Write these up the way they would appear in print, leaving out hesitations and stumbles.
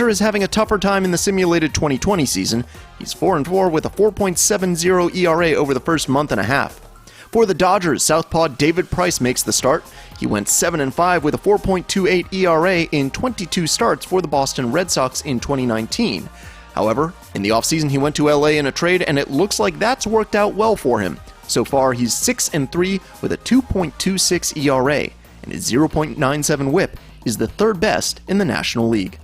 Lindor is having a tougher time in the simulated 2020 season. He's 4-4 with a 4.70 ERA over the first month and a half. For the Dodgers, southpaw David Price makes the start. He went 7-5 with a 4.28 ERA in 22 starts for the Boston Red Sox in 2019. However, in the offseason he went to LA in a trade, and it looks like that's worked out well for him. So far, he's 6-3 with a 2.26 ERA, and his 0.97 WHIP is the third best in the National League.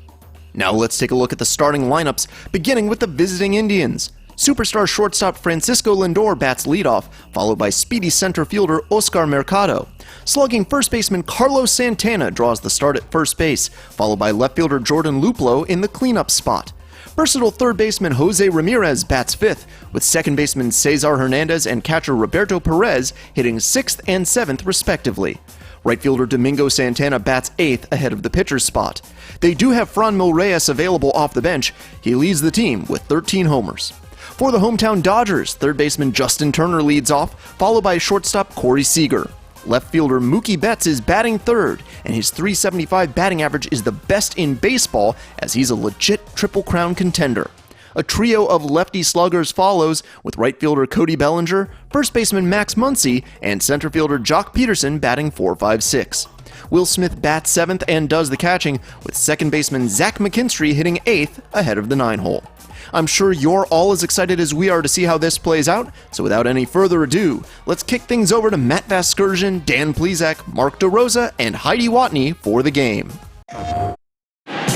Now let's take a look at the starting lineups, beginning with the visiting Indians. Superstar shortstop Francisco Lindor bats leadoff, followed by speedy center fielder Oscar Mercado. Slugging first baseman Carlos Santana draws the start at first base, followed by left fielder Jordan Luplow in the cleanup spot. Versatile third baseman Jose Ramirez bats fifth, with second baseman Cesar Hernandez and catcher Roberto Perez hitting 6th and 7th respectively. Right fielder Domingo Santana bats 8th ahead of the pitcher's spot. They do have Franmil Reyes available off the bench. He leads the team with 13 homers. For the hometown Dodgers, third baseman Justin Turner leads off, followed by shortstop Corey Seager. Left fielder Mookie Betts is batting third, and his .375 batting average is the best in baseball as he's a legit Triple Crown contender. A trio of lefty sluggers follows, with right fielder Cody Bellinger, first baseman Max Muncy, and center fielder Jock Peterson batting 4-5-6. Will Smith bats 7th and does the catching, with second baseman Zach McKinstry hitting 8th ahead of the 9-hole. I'm sure you're all as excited as we are to see how this plays out, so without any further ado, let's kick things over to Matt Vasgersian, Dan Plesac, Mark DeRosa, and Heidi Watney for the game.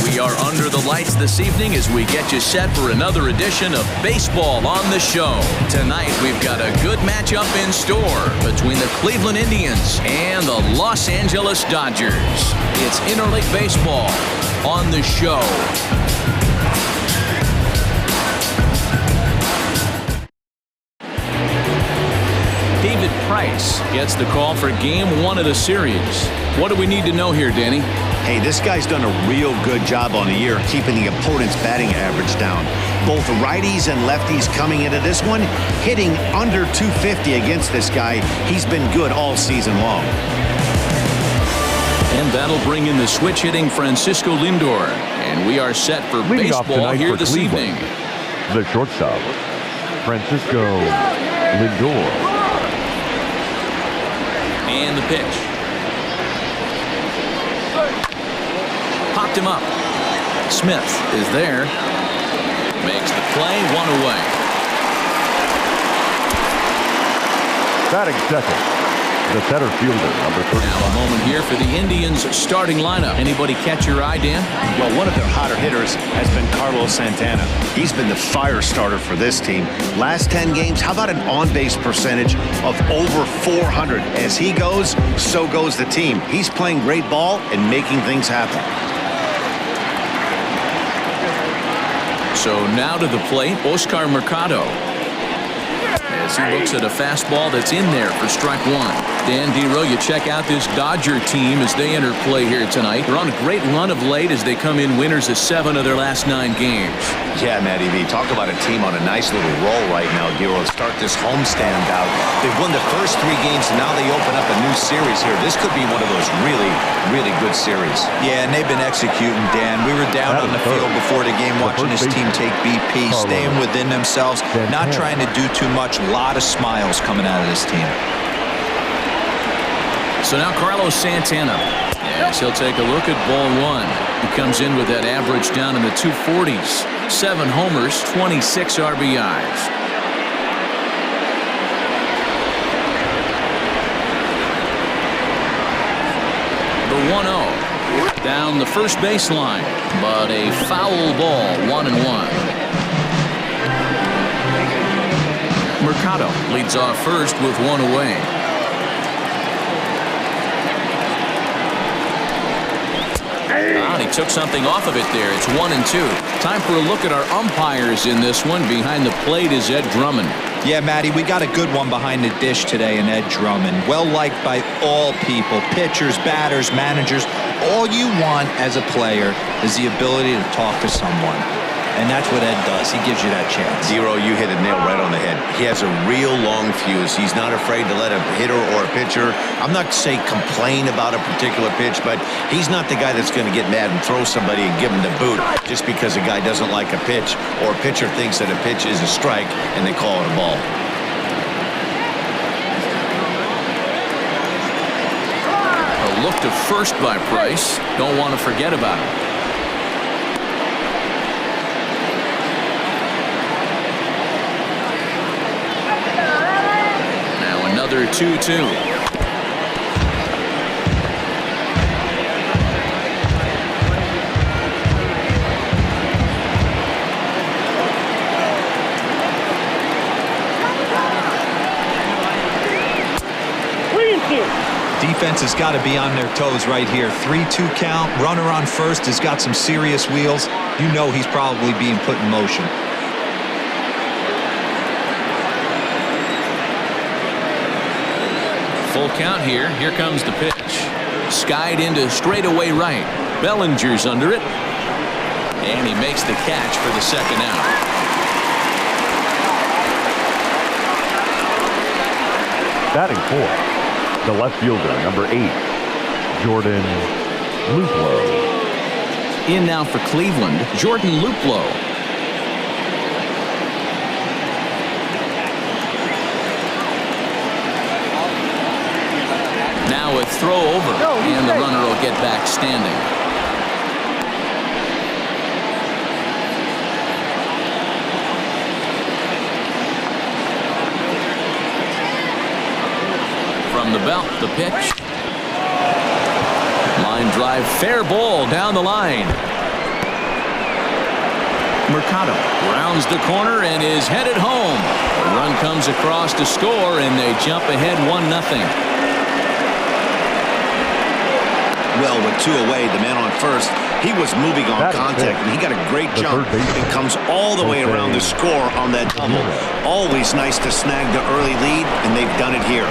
We are under the lights this evening as we get you set for another edition of Baseball on the Show. Tonight, we've got a good matchup in store between the Cleveland Indians and the Los Angeles Dodgers. It's Interleague Baseball on the Show. David Price gets the call for Game 1 of the series. What do we need to know here, Danny? Hey, this guy's done a real good job on the year keeping the opponent's batting average down. Both righties and lefties coming into this one, hitting under 250 against this guy. He's been good all season long. And that'll bring in the switch-hitting Francisco Lindor. And we are set for baseball here this evening. The shortstop, Francisco Lindor. And the pitch. Popped him up. Smith is there. Makes the play, 1 away. Batting second, the center fielder, number 35. Now a moment here for the Indians' starting lineup. Anybody catch your eye, Dan? Well, one of their hotter hitters has been Carlos Santana. He's been the fire starter for this team. Last 10 games, how about an on-base percentage of over 400? As he goes, so goes the team. He's playing great ball and making things happen. So now to the plate, Oscar Mercado. As he looks at a fastball that's in there for strike 1. Dan Dero, you check out this Dodger team as they enter play here tonight. They're on a great run of late as they come in winners of 7 of their last 9 games. Yeah, Matty V, talk about a team on a nice little roll right now, Dero. Start this homestand out. They've won the first 3 games, and now they open up a new series here. This could be one of those really, really good series. Yeah, and they've been executing, Dan. We were down on the field before the game watching this team take BP, staying within themselves, not trying to do too much. A lot of smiles coming out of this team. So now Carlos Santana, yes, he'll take a look at ball 1. He comes in with that average down in the 240s. 7 homers, 26 RBIs. The 1-0 down the first baseline, but a foul ball, 1-1. Mercado leads off first with 1 away. And he took something off of it there. It's 1-2. Time for a look at our umpires in this one. Behind the plate is Ed Drummond. Yeah, Matty, we got a good one behind the dish today in Ed Drummond. Well liked by all people, pitchers, batters, managers. All you want as a player is the ability to talk to someone. And that's what Ed does. He gives you that chance. Zero, you hit a nail right on the head. He has a real long fuse. He's not afraid to let a hitter or a pitcher, I'm not say complain about a particular pitch, but he's not the guy that's going to get mad and throw somebody and give him the boot just because a guy doesn't like a pitch or a pitcher thinks that a pitch is a strike and they call it a ball. A look to first by Price. Don't want to forget about him. Now another 2-2. Defense has got to be on their toes right here. 3-2 count. Runner on first has got some serious wheels. You know he's probably being put in motion. Full count here. Here comes the pitch. Skied into straightaway right. Bellinger's under it. And he makes the catch for the second out. Batting fourth, the left fielder, number 8, Jordan Luplow. In now for Cleveland, Jordan Luplow. Now a throw over, and the runner will get back standing. From the belt, the pitch. Line drive, fair ball down the line. Mercado rounds the corner and is headed home. The run comes across to score, and they jump ahead 1-0. Well, with 2 away, the man on first, he was moving on contact, and he got a great jump and comes all the way around the score on that double. Always nice to snag the early lead, and they've done it here.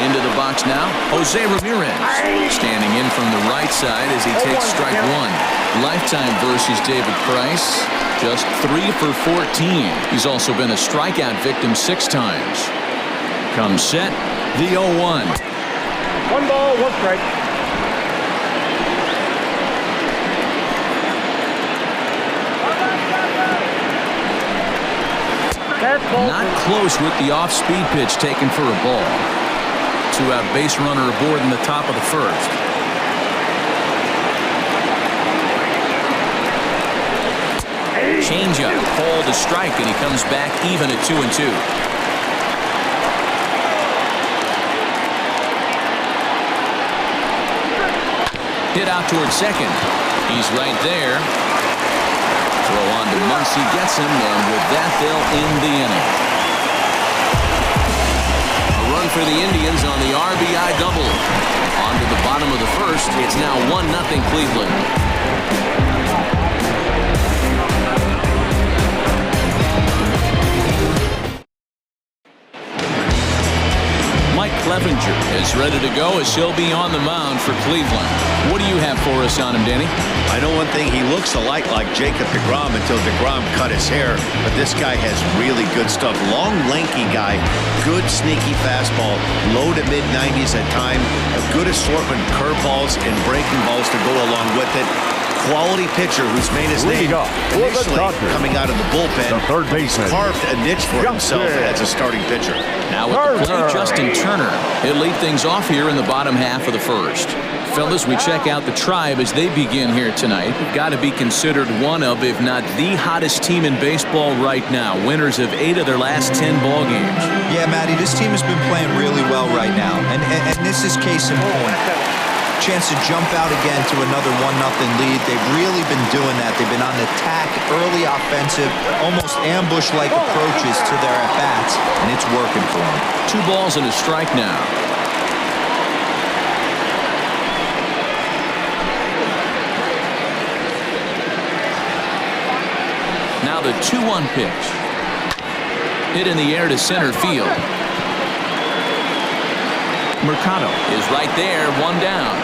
Into the box now, Jose Ramirez. Standing in from the right side as he takes strike one. Lifetime versus David Price. Just 3 for 14. He's also been a strikeout victim 6 times. Comes set, the 0-1. 1 ball, 1 strike. Not close with the off-speed pitch taken for a ball. 2-out base runner aboard in the top of the first. Changeup, called to strike, and he comes back even at 2-2. Hit out towards second. He's right there. Throw on to Muncy, gets him, and with that they'll end the inning. For the Indians on the RBI double. On to the bottom of the first. It's now 1-0 Cleveland. Mike Clevenger is ready to go as he'll be on the mound for Cleveland. What do you have for us on him, Danny? I know one thing, he looks a lot like Jacob deGrom until deGrom cut his hair, but this guy has really good stuff. Long, lanky guy, good sneaky fastball, low to mid-90s at time, a good assortment of curveballs and breaking balls to go along with it. Quality pitcher who's made his name initially coming out of the bullpen. The third baseman carved a niche for himself as a starting pitcher. Now with the plate, Justin Turner. He'll lead things off here in the bottom half of the first. Fellas, we check out the Tribe as they begin here tonight. They've got to be considered one of, if not the hottest team in baseball right now. Winners of 8 of their last 10 ball games. Yeah, Matty, this team has been playing really well right now, and this is case in point. Chance to jump out again to another 1-0 lead. They've really been doing that. They've been on the attack, early offensive, almost ambush-like approaches to their at-bats, and it's working for them. 2 balls and a strike now. Now the 2-1 pitch. Hit in the air to center field. Mercado is right there, one down.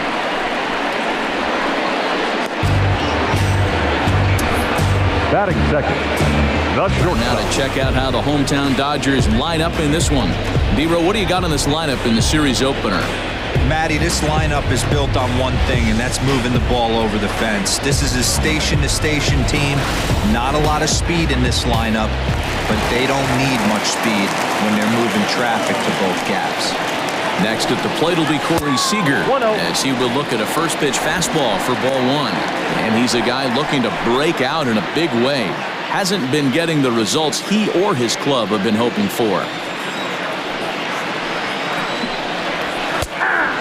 Batting second, the shortstop. Now to check out how the hometown Dodgers line up in this one. D-Row, what do you got on this lineup in the series opener? Matty, this lineup is built on one thing, and that's moving the ball over the fence. This is a station-to-station team. Not a lot of speed in this lineup, but they don't need much speed when they're moving traffic to both gaps. Next at the plate will be Corey Seager, as he will look at a first pitch fastball for ball one. And he's a guy looking to break out in a big way. Hasn't been getting the results he or his club have been hoping for.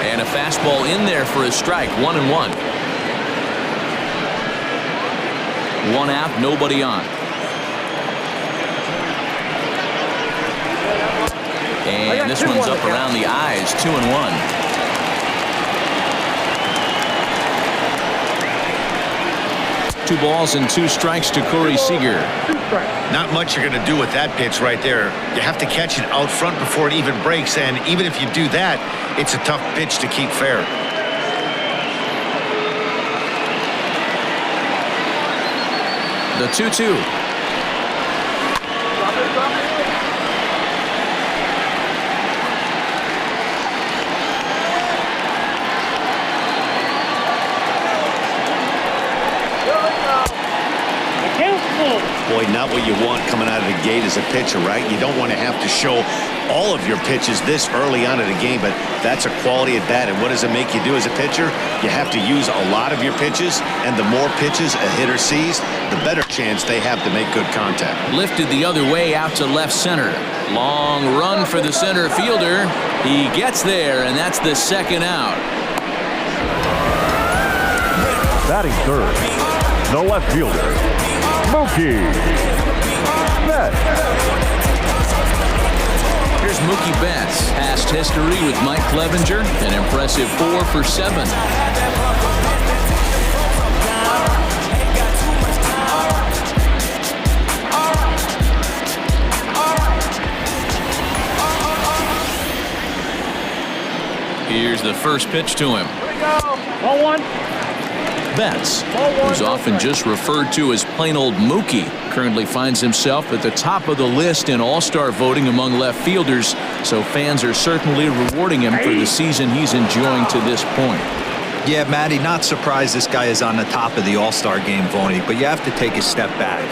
And a fastball in there for a strike, 1-1. One out, nobody on. And this one's up around the eyes, 2-1. Two balls and two strikes to Corey Seager. Not much you're going to do with that pitch right there. You have to catch it out front before it even breaks, and even if you do that, it's a tough pitch to keep fair. The 2-2. Boy, not what you want coming out of the gate as a pitcher, right? You don't want to have to show all of your pitches this early on in the game, but that's a quality at bat. And what does it make you do as a pitcher? You have to use a lot of your pitches, and the more pitches a hitter sees, the better chance they have to make good contact. Lifted the other way out to left center. Long run for the center fielder. He gets there, and that's the second out. Batting third, the left fielder, Mookie Betts. Here's Mookie Betts. Past history with Mike Clevenger, an impressive 4 for 7. Here's the first pitch to him. Here we go. 1-1. Betts, who's often just referred to as plain old Mookie, currently finds himself at the top of the list in all-star voting among left fielders, so fans are certainly rewarding him for the season he's enjoying to this point. Yeah, Matty, not surprised this guy is on the top of the All-Star game voting, but you have to take a step back.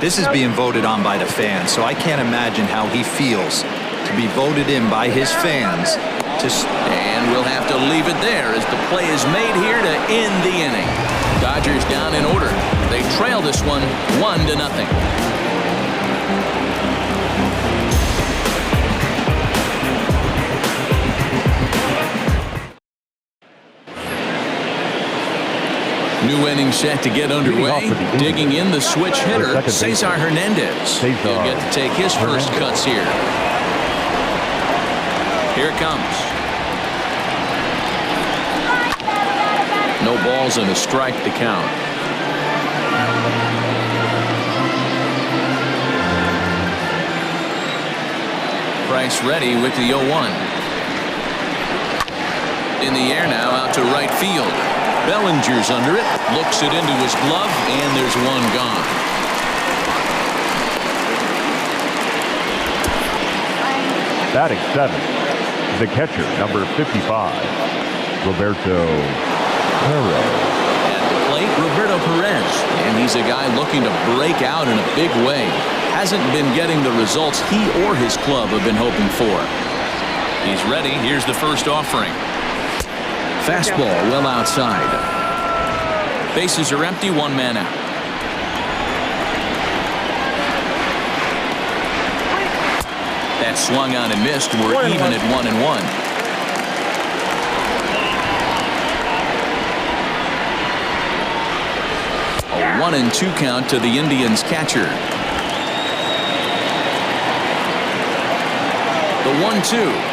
This is being voted on by the fans, so I can't imagine how he feels to be voted in by his fans. And we'll have to leave it there as the play is made here to end the inning. Dodgers down in order. They trail this one 1-0. New inning set to get underway. Digging in the switch hitter, Cesar Hernandez. He'll get to take his first cuts here. Here it comes. No balls and a strike to count. Price ready with the 0-1. In the air now out to right field. Bellinger's under it. Looks it into his glove, and there's one gone. Batting seven, the catcher, number 55, Roberto Perez. At the plate, Roberto Perez. And he's a guy looking to break out in a big way. Hasn't been getting the results he or his club have been hoping for. He's ready. Here's the first offering. Fastball well outside. Bases are empty, one man out. That swung on and missed. We're even at 1-1. A 1-2 count to the Indians catcher. The 1-2.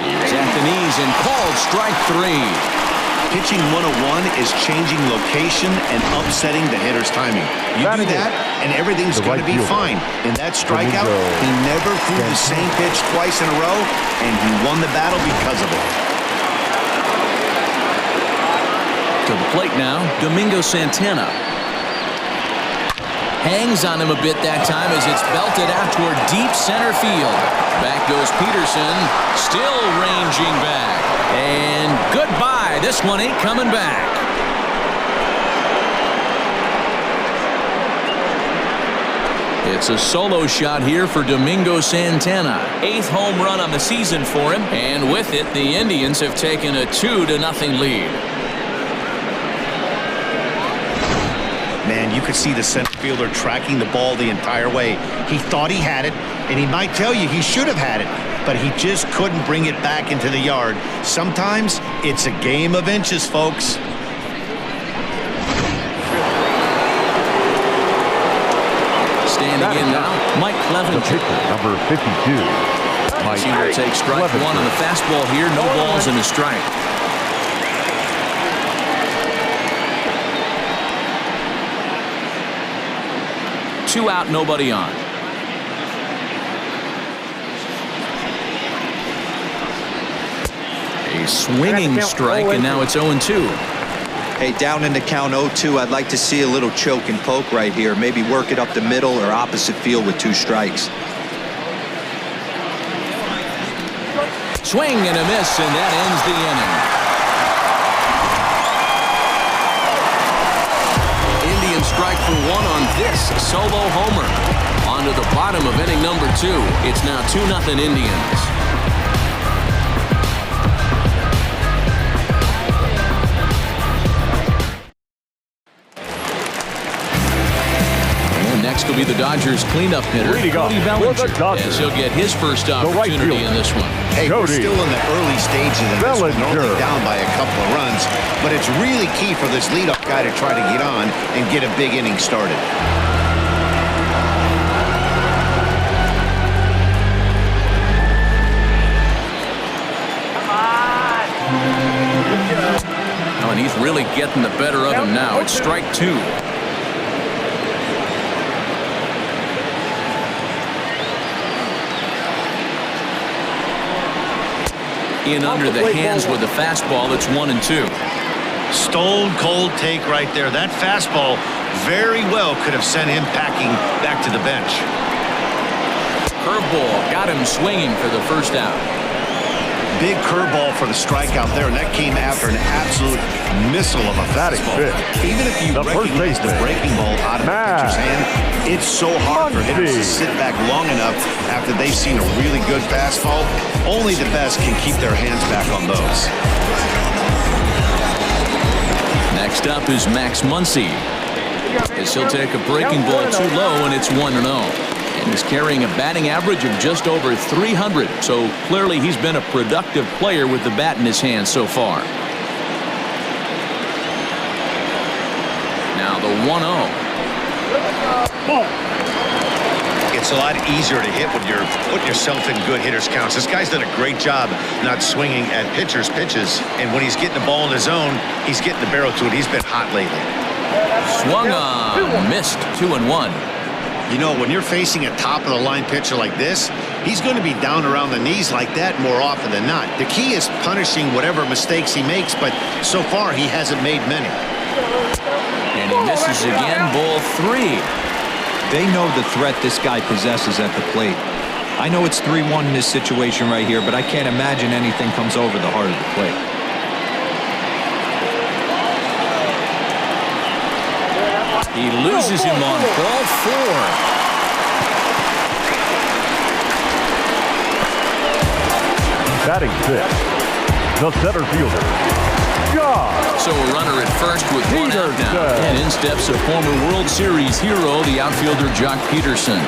Here's at the knees and called strike 3. Pitching 101 is changing location and upsetting the hitter's timing. You do that, and everything's going to be fine. In that strikeout, he never threw the same pitch twice in a row, and he won the battle because of it. To the plate now, Domingo Santana. Hangs on him a bit that time as it's belted out toward deep center field. Back goes Peterson, still ranging back. And goodbye. This one ain't coming back. It's a solo shot here for Domingo Santana. 8th home run on the season for him. And with it, the Indians have taken a 2-0 lead. Man, you could see the center fielder tracking the ball the entire way. He thought he had it, and he might tell you he should have had it, but he just couldn't bring it back into the yard. Sometimes it's a game of inches, folks. Standing in now, Mike Clevenger. Number 52. Mike He will take strike one on the fastball here. No balls and a strike. Two out, nobody on. A swinging strike, and now it's 0-2. Hey, down in the count 0-2, I'd like to see a little choke and poke right here. Maybe work it up the middle or opposite field with 2 strikes. Swing and a miss, and that ends the inning. Indians strike for one on this solo homer. On to the bottom of inning number 2. It's now 2-0 Indians. Next will be the Dodgers cleanup hitter, Cody Bellinger, as he'll get his first opportunity in this one. Hey, we're still in the early stages of this one. We're only down by a couple of runs, but it's really key for this leadoff guy to try to get on and get a big inning started. Oh, and he's really getting the better of him now. It's strike 2. In under the hands with the fastball. It's 1-2. Stone cold take right there. That fastball very well could have sent him packing back to the bench. Curveball got him swinging for the first out. Big curveball for the strikeout there, and that came after an absolute missile of a fastball. Even if you recognize the breaking ball out of the pitcher's hand, it's so hard for hitters to sit back long enough after they've seen a really good fastball. Only the best can keep their hands back on those. Next up is Max Muncy, as he'll take a breaking ball too low, and it's 1-0. And he's carrying a batting average of just over 300, so clearly he's been a productive player with the bat in his hand so far. Now the 1-0. It's a lot easier to hit when you're putting yourself in good hitters' counts. This guy's done a great job not swinging at pitchers' pitches, and when he's getting the ball in his zone, he's getting the barrel to it. He's been hot lately. Swung on, missed, 2-1. You know, when you're facing a top-of-the-line pitcher like this, he's going to be down around the knees like that more often than not. The key is punishing whatever mistakes he makes, but so far he hasn't made many. And he misses again, ball 3. They know the threat this guy possesses at the plate. I know it's 3-1 in this situation right here, but I can't imagine anything comes over the heart of the plate. He loses him on ball 4. Batting 6th, the center fielder, Josh. So a runner at first with 1 out now. And in steps a former World Series hero, the outfielder Jock Peterson.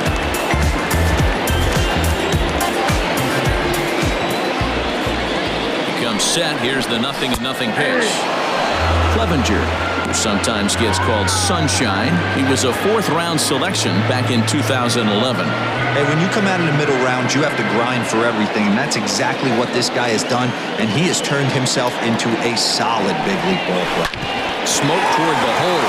He comes set. Here's the 0-0 pitch. Clevenger who sometimes gets called Sunshine. He was a fourth-round selection back in 2011. Hey, when you come out in the middle round, you have to grind for everything, and that's exactly what this guy has done, and he has turned himself into a solid big league ball player. Smoke toward the hole,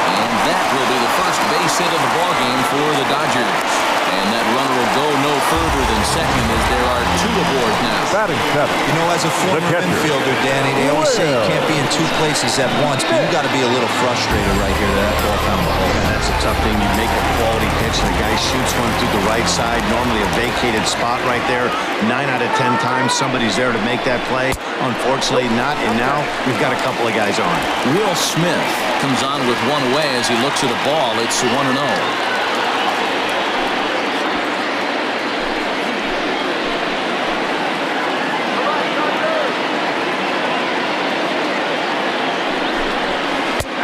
and that will be the first base hit of the ballgame for the Dodgers. And that runner will go no further than second as there are two aboard now. Batting seventh. You know, as a former infielder, Danny, they always say you can't be in two places at once, but you got to be a little frustrated right here that ball found the hole. And that's a tough thing. You make a quality pitch, and the guy shoots one through the right side, normally a vacated spot right there. 9 out of 10 times, somebody's there to make that play. Unfortunately, not. And now we've got a couple of guys on. Will Smith comes on with one away as he looks at a ball. It's 1-0.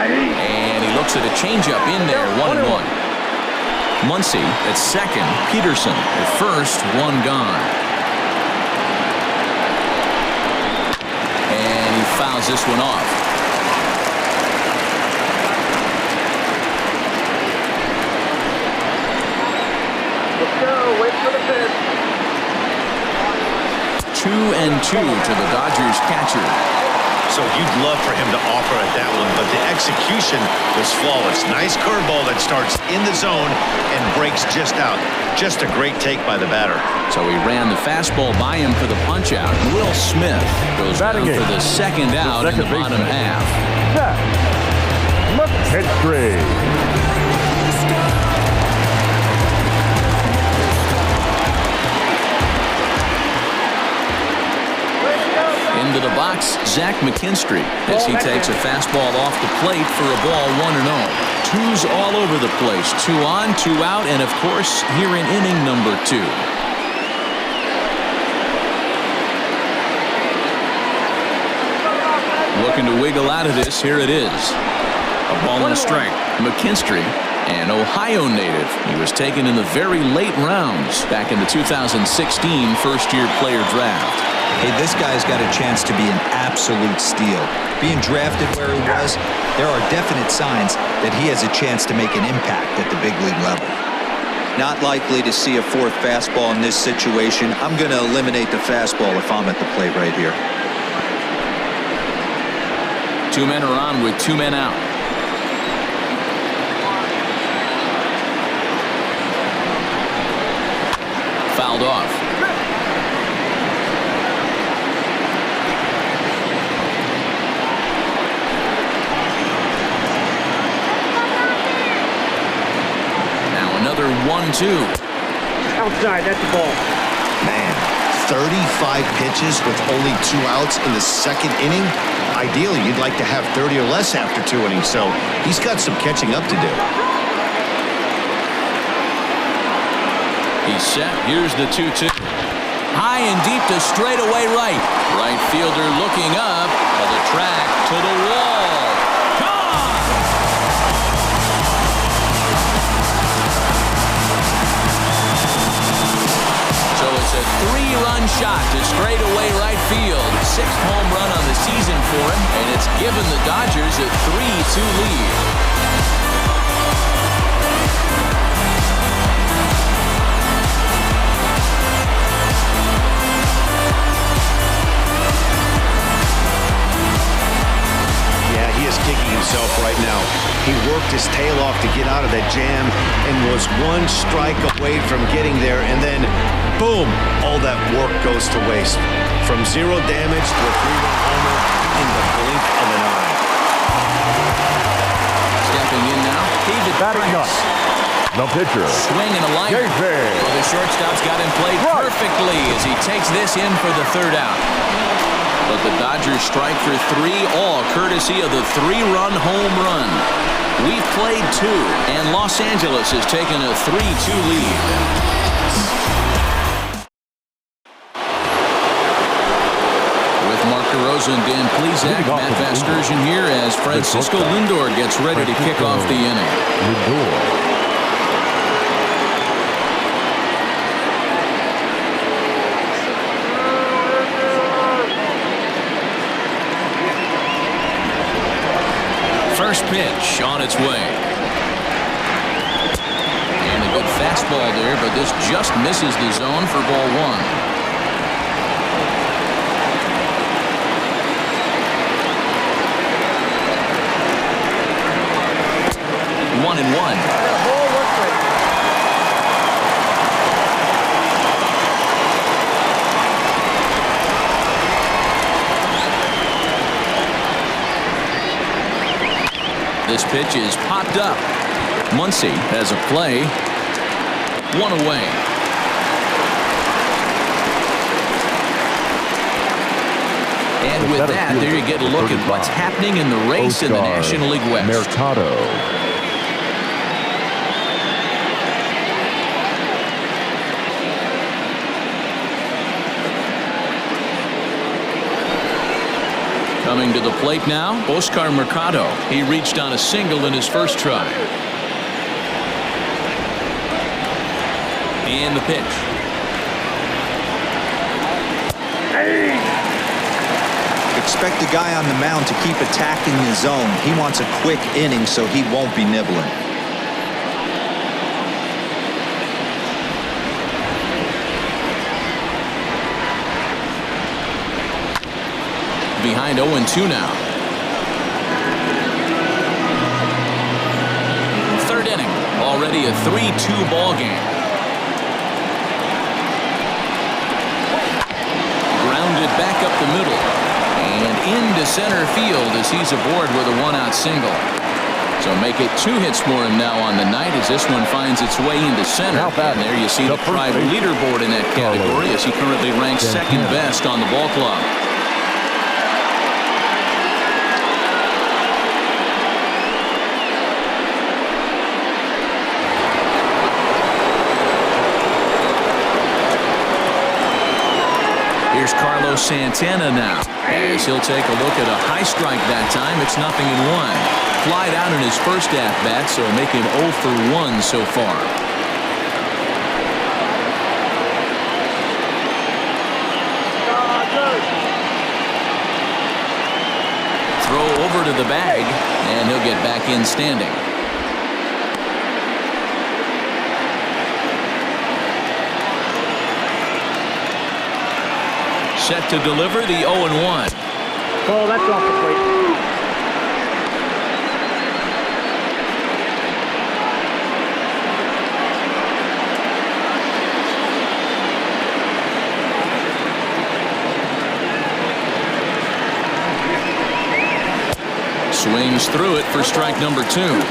And he looks at a changeup in there, 1-1. Muncy at second, Peterson at first, one gone. And he fouls this one off. Let's go. Wait for the pitch. 2-2 to the Dodgers catcher. So you'd love for him to offer at that one, but the execution was flawless. Nice curveball that starts in the zone and breaks just out. Just a great take by the batter. So he ran the fastball by him for the punch out. Will Smith goes down for the second out in the bottom half. McKinstry. Into the box, Zach McKinstry, as he takes a fastball off the plate for a ball, 1-0. Twos all over the place. 2 on, 2 out, and of course, here in inning number 2. Looking to wiggle out of this, here it is. A ball and a strike. McKinstry, an Ohio native. He was taken in the very late rounds back in the 2016 first-year player draft. Hey, this guy's got a chance to be an absolute steal. Being drafted where he was, there are definite signs that he has a chance to make an impact at the big league level. Not likely to see a fourth fastball in this situation. I'm going to eliminate the fastball if I'm at the plate right here. 2 men are on with 2 men out. Fouled off. Another 1-2. Outside, that's the ball. Man, 35 pitches with only 2 outs in the second inning. Ideally, you'd like to have 30 or less after 2 innings, so he's got some catching up to do. He's set. Here's the 2-2. High and deep to straightaway right. Right fielder looking up to the track to the wall. So it's a 3-run shot to straightaway right field. 6th home run on the season for him, and it's given the Dodgers a 3-2 lead. Kicking himself right now. He worked his tail off to get out of that jam and was 1 strike away from getting there, and then boom, all that work goes to waste. From 0 damage to a 3-run homer in the blink of an eye. Stepping in now, David Price. The pitcher. Swing and a line. Well, the shortstop's got him played perfectly as he takes this in for the 3rd out. But the Dodgers strike for 3, all courtesy of the 3-run home run. We've played 2, and Los Angeles has taken a 3-2 lead. With Mark DeRosa and Dan Plesac, Matt Vasgersian here as Francisco Lindor gets ready to kick off the inning. first pitch on its way. And a good fastball there, but this just misses the zone for ball one. 1-1. This pitch is popped up. Muncy has a play. One away. And with that, there you get a look at what's happening in the race in the National League West. Mercado. Coming to the plate now, Oscar Mercado. He reached on a single in his first try. And the pitch. Expect the guy on the mound to keep attacking the zone. He wants a quick inning, so he won't be nibbling. Behind 0-2 now. Third inning. Already a 3-2 ball game. Grounded back up the middle. And into center field as he's aboard with a one-out single. So make it 2 hits for him now on the night as this one finds its way into center. And there you see the Tribe leaderboard in that category as he currently ranks second best on the ball club. Here's Carlos Santana now, as he'll take a look at a high strike that time. It's 0-1. Flied out in his first at-bat, so make him 0 for 1 so far. Throw over to the bag, and he'll get back in standing. Set to deliver the 0-1. Oh, that's off the plate. Swings through it for strike number 2.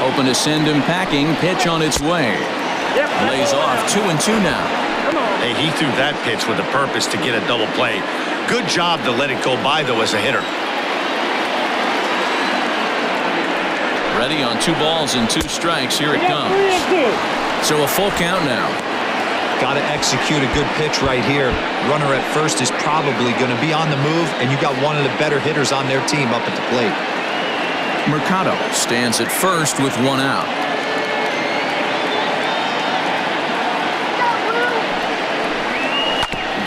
Open to send him packing. Pitch on its way. Lays off 2-2 now. Hey, he threw that pitch with a purpose to get a double play. Good job to let it go by, though, as a hitter. Ready on 2 balls and 2 strikes. Here it comes. So a full count now. Got to execute a good pitch right here. Runner at first is probably going to be on the move, and you got one of the better hitters on their team up at the plate. Mercado stands at first with 1 out.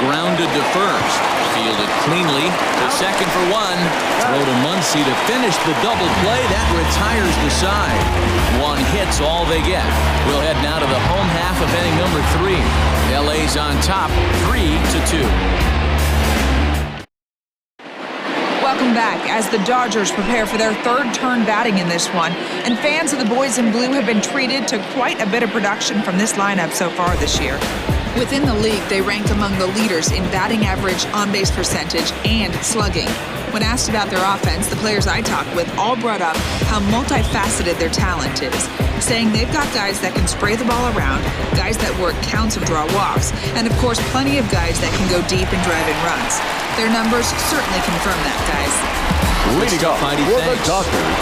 Grounded to first. Fielded cleanly to second for 1. Throw to Muncy to finish the double play. That retires the side. 1 hit's all they get. We'll head now to the home half of inning number 3. LA's on top 3-2. Welcome back as the Dodgers prepare for their 3rd turn batting in this one. And fans of the boys in blue have been treated to quite a bit of production from this lineup so far this year. Within the league, they rank among the leaders in batting average, on-base percentage, and slugging. When asked about their offense, the players I talked with all brought up how multifaceted their talent is, saying they've got guys that can spray the ball around, guys that work counts and draw walks, and of course plenty of guys that can go deep and drive in runs. Their numbers certainly confirm that, guys. Leading up for the Dodgers,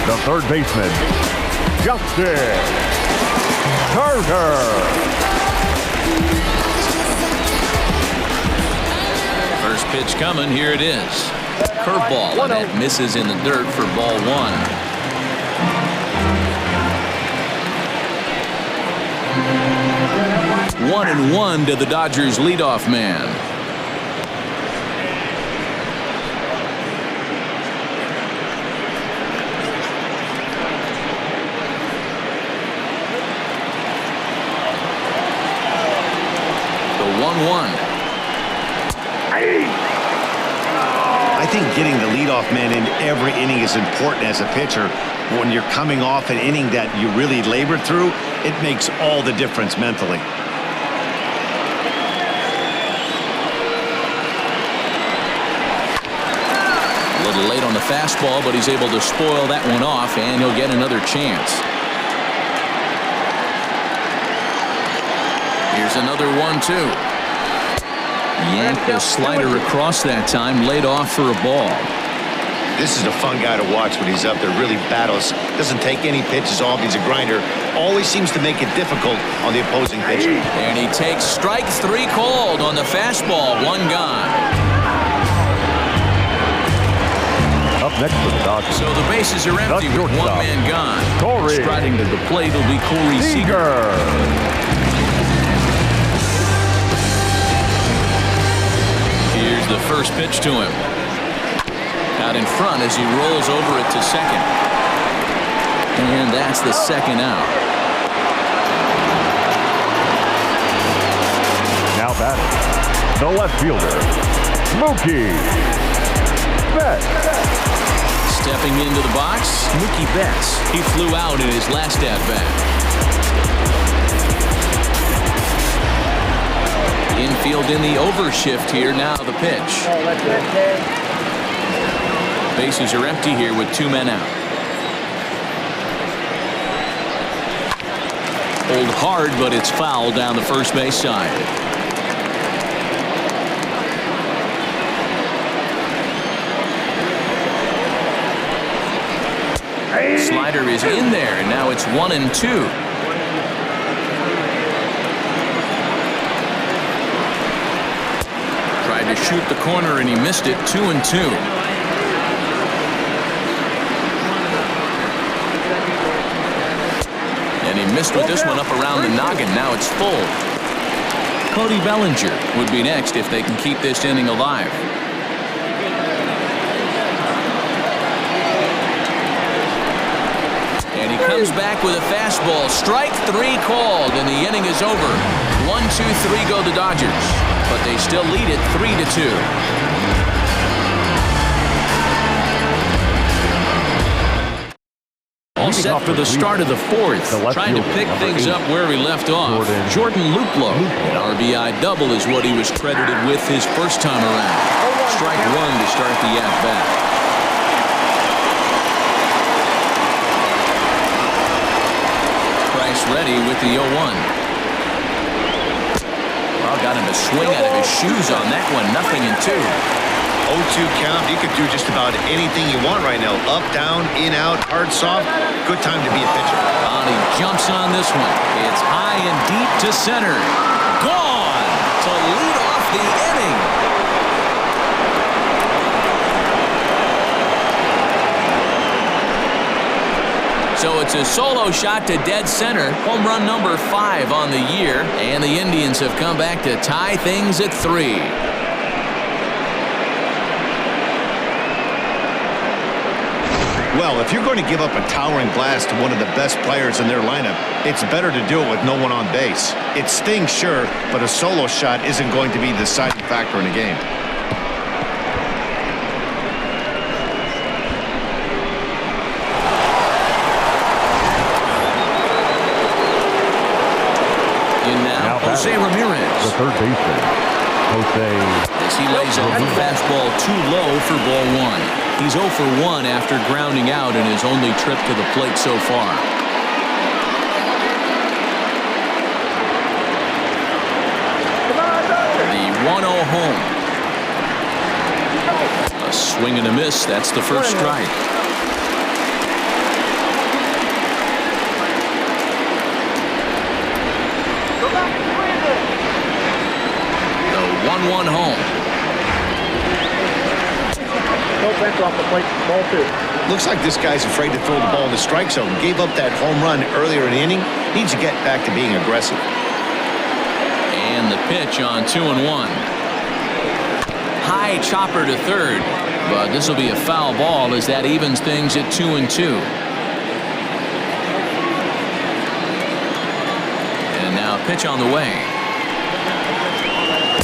the third baseman, Justin Turner. First pitch coming. Here it is. Curveball, and that misses in the dirt for ball 1. 1-1 to the Dodgers leadoff man. The 1-1. I think getting the leadoff man in every inning is important as a pitcher. When you're coming off an inning that you really labored through, it makes all the difference mentally. A little late on the fastball, but he's able to spoil that one off, and he'll get another chance. Here's another 1-2. Yanked the slider across that time, laid off for a ball. This is a fun guy to watch when he's up there. Really battles. Doesn't take any pitches off. He's a grinder. Always seems to make it difficult on the opposing pitcher. And he takes strike 3 called on the fastball. 1 gone. Up next for the Dodgers. So the bases are empty with 1 man gone. Corey. Striding to the plate will be Corey Seager. Here's the first pitch to him. Out in front as he rolls over it to second. And that's the second out. Now batting, the left fielder, Mookie Betts. Stepping into the box, Mookie Betts. He flew out in his last at-bat. Infield in the overshift here. Now the pitch. Bases are empty here with 2 men out. Hold hard, but it's foul down the first base side. Slider is in there, and now it's 1-2. Tried to shoot the corner, and he missed it. 2-2. And he missed with this one up around the noggin. Now it's full. Cody Bellinger would be next if they can keep this inning alive. And he comes back with a fastball. Strike 3 called, and the inning is over. 1-2-3 go the Dodgers, but they still lead it 3-2. All set for the start of the 4th. Trying to pick things up where he left off. Jordan Luplow. An RBI double is what he was credited with his first time around. Strike 1 to start the at-bat. Price ready with the 0-1. Well, got him to swing out of his shoes on that one. 0-2. 0-2 count. You could do just about anything you want right now. Up, down, in, out, hard, soft. Good time to be a pitcher. And he jumps on this one. It's high and deep to center. Gone to lead off the inning. So it's a solo shot to dead center. Home run number 5 on the year. And the Indians have come back to tie things at 3. Well, if you're going to give up a towering blast to one of the best players in their lineup, it's better to do it with no one on base. It stings, sure, but a solo shot isn't going to be the deciding factor in a game. In now, Jose Ramirez. The third baseman, Jose. As he lays off the fastball too low for ball 1. He's 0 for 1 after grounding out in his only trip to the plate so far. The 1-0 home. A swing and a miss. That's the first strike. The 1-1 home. Off the plate, ball 2. Looks like this guy's afraid to throw the ball in the strike zone. Gave up that home run earlier in the inning. Needs to get back to being aggressive. And the pitch on 2-1. High chopper to third, but this will be a foul ball as that evens things at 2-2. And now a pitch on the way.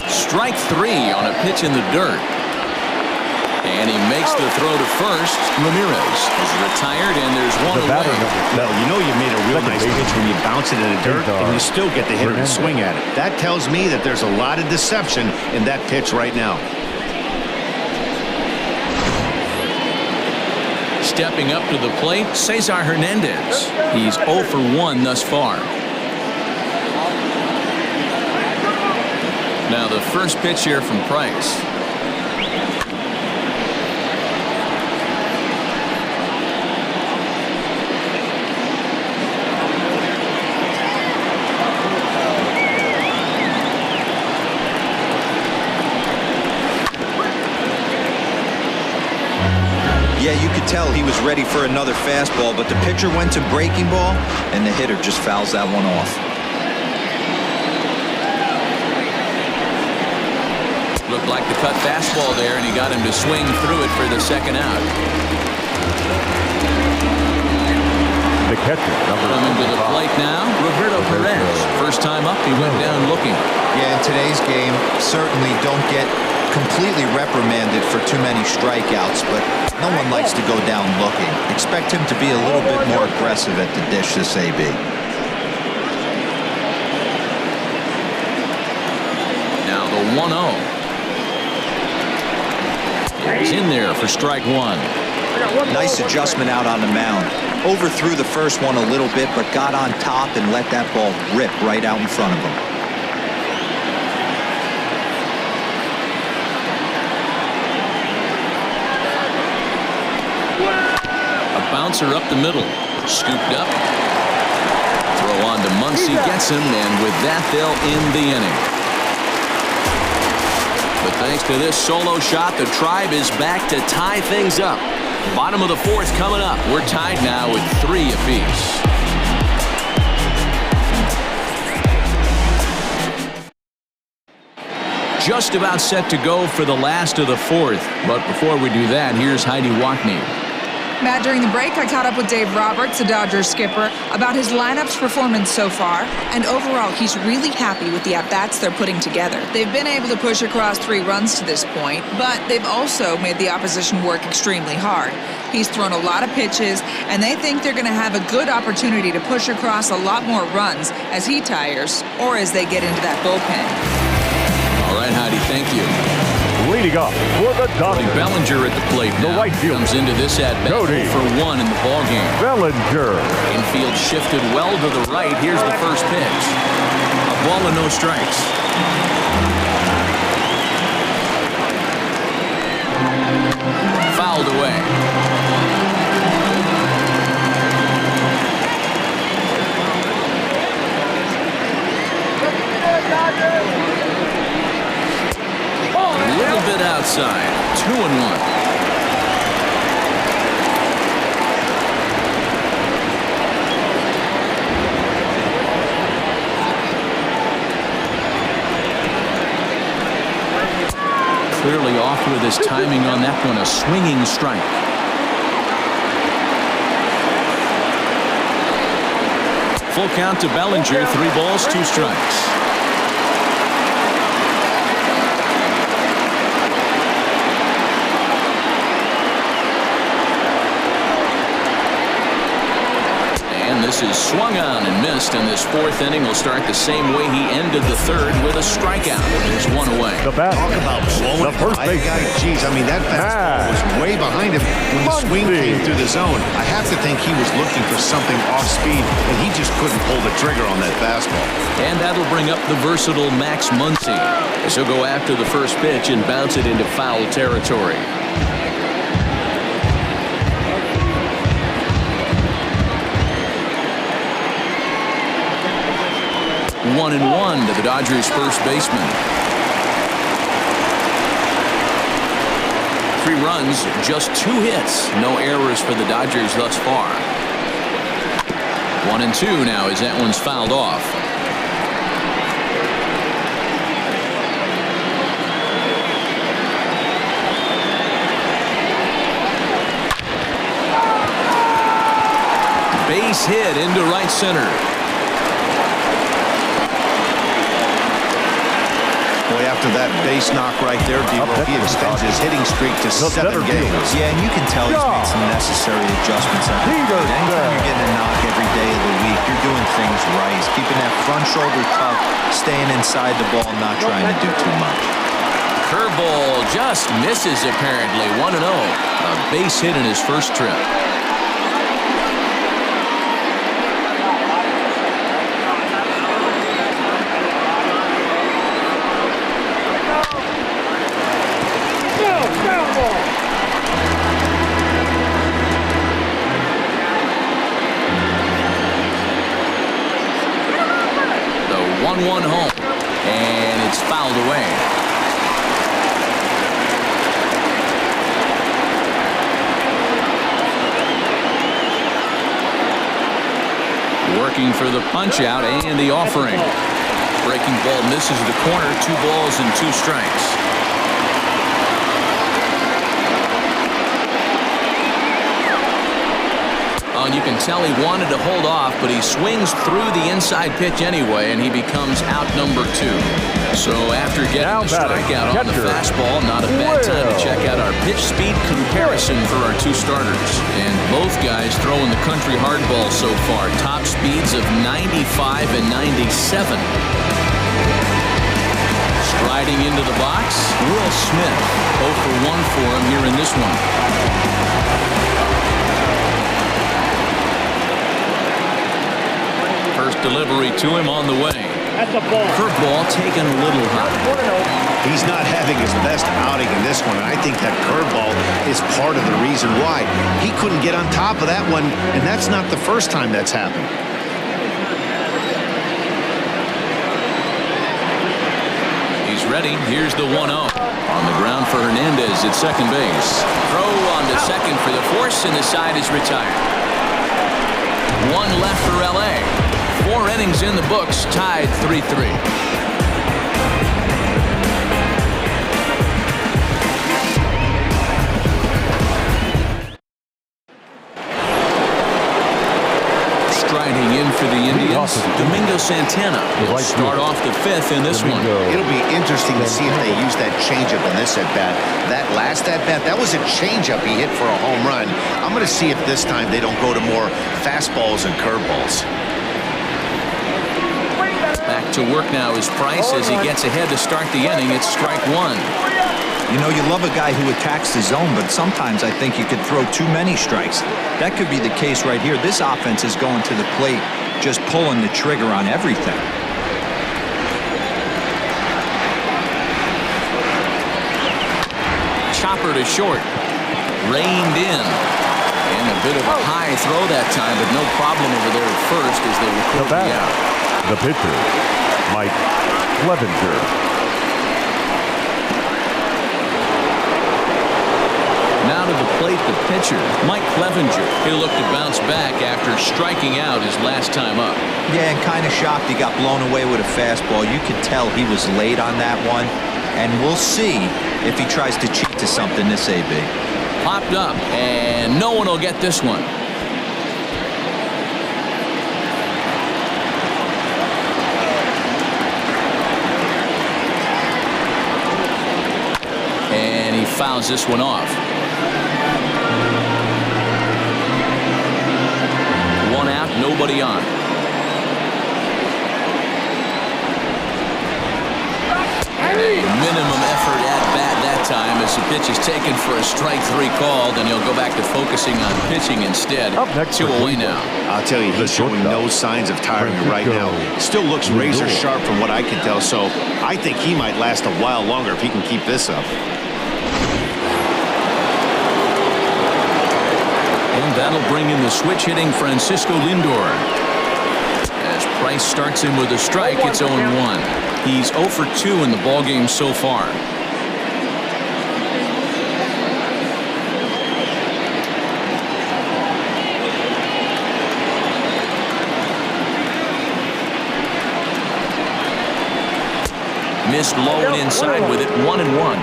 Strike 3 on a pitch in the dirt. And he makes the throw to first. Ramirez is retired, and there's one away. Well, you know you made a real nice pitch when you bounce it in the dirt, and you still get the hitter to swing at it. That tells me that there's a lot of deception in that pitch right now. Stepping up to the plate, Cesar Hernandez. He's 0 for 1 thus far. Now the first pitch here from Price. Yeah, you could tell he was ready for another fastball, but the pitcher went to breaking ball, and the hitter just fouls that one off. Looked like the cut fastball there, and he got him to swing through it for the second out. The catcher, Coming to the plate now, Roberto Perez. First time up, he went down looking. Yeah, in today's game, certainly don't get completely reprimanded for too many strikeouts, but no one likes to go down looking. Expect him to be a little bit more aggressive at the dish this AB. Now the 1-0. He's in there for strike 1. Nice adjustment out on the mound. Overthrew the first one a little bit, but got on top and let that ball rip right out in front of him. Bouncer up the middle, scooped up, throw on to Muncy, gets him, and with that they'll end the inning. But thanks to this solo shot, the Tribe is back to tie things up. Bottom of the fourth coming up. We're tied now with 3 apiece. Just about set to go for the last of the fourth, but before we do that, here's Heidi Watney. Matt, during the break, I caught up with Dave Roberts, the Dodgers skipper, about his lineup's performance so far, and overall, he's really happy with the at-bats they're putting together. They've been able to push across 3 runs to this point, but they've also made the opposition work extremely hard. He's thrown a lot of pitches, and they think they're going to have a good opportunity to push across a lot more runs as he tires or as they get into that bullpen. All right, Heidi, thank you. Leading off for the Dodgers, Bellinger at the plate now. the right fielder Comes into this at-bat 0 for 1 in the ballgame. Bellinger. Infield shifted well to the right. Here's the first pitch. A ball and no strikes. Fouled away. A little bit outside. 2-1. Clearly off with his timing on that one. A swinging strike. Full count to Bellinger. 3 balls, 2 strikes. This is swung on and missed, and this 4th inning will start the same way he ended the 3rd with a strikeout. There's 1 away. The bat. Talk about blowing the first base. Jeez, I mean, that fastball was way behind him when the swing came through the zone. I have to think he was looking for something off speed, and he just couldn't pull the trigger on that fastball. And that'll bring up the versatile Max Muncy, as he'll go after the first pitch and bounce it into foul territory. 1-1 to the Dodgers' first baseman. 3 runs, just 2 hits. No errors for the Dodgers thus far. 1-2 now as that one's fouled off. Base hit into right center. Boy, after that base knock right there, Devo, he extends his hitting streak to 7 games. Yeah, and you can tell he's made some necessary adjustments. Anytime you're getting a knock every day of the week, you're doing things right. He's keeping that front shoulder tucked, staying inside the ball, not trying to do too much. Curveball just misses apparently. 1-0. A base hit in his first trip. The 1-1 home, and it's fouled away. Working for the punch out and the offering. Breaking ball misses the corner. 2 balls and 2 strikes. And you can tell he wanted to hold off, but he swings through the inside pitch anyway, and he becomes out number 2. So after getting the strikeout on the fastball, not a bad time to check out our pitch speed comparison for our 2 starters. And both guys throwing the country hardball so far. Top speeds of 95 and 97. Striding into the box, Will Smith. 0 for 1 for him here in this one. First delivery to him on the way. That's a ball. Curveball taken a little high. He's not having his best outing in this one, and I think that curveball is part of the reason why. He couldn't get on top of that one, and that's not the first time that's happened. He's ready. Here's the 1-0. On the ground for Hernandez at second base. Throw on to second for the force, and the side is retired. 1 left for L.A. 4 innings in the books, tied 3-3. Striding in for the Indians, Domingo Santana will start off the 5th in this one. It'll be interesting to see if they use that changeup in this at-bat. That last at-bat, that was a changeup he hit for a home run. I'm going to see if this time they don't go to more fastballs and curveballs. Back to work now is Price as he gets ahead to start the inning. It's strike 1. You know, you love a guy who attacks the zone, but sometimes I think you could throw too many strikes. That could be the case right here. This offense is going to the plate, just pulling the trigger on everything. Chopper to short. Reined in. And a bit of a high throw that time, but no problem over there at first as they record the out. The pitcher, Mike Clevenger. Now to the plate, the pitcher, Mike Clevenger. He'll look to bounce back after striking out his last time up. Yeah, and kind of shocked he got blown away with a fastball. You could tell he was late on that one. And we'll see if he tries to cheat to something this AB. Popped up, and no one will get this one. And he fouls this one off. 1 out, nobody on. And a minimum effort at bat that time as the pitch is taken for a strike 3 called, and he'll go back to focusing on pitching instead. 2 away now. I'll tell you, he's showing no signs of tiring right now. Still looks razor sharp from what I can tell, so I think he might last a while longer if he can keep this up. And that'll bring in the switch-hitting Francisco Lindor. As Price starts him with a strike, it's 0-1. He's 0 for 2 in the ballgame so far. missed low and inside with it, 1-1.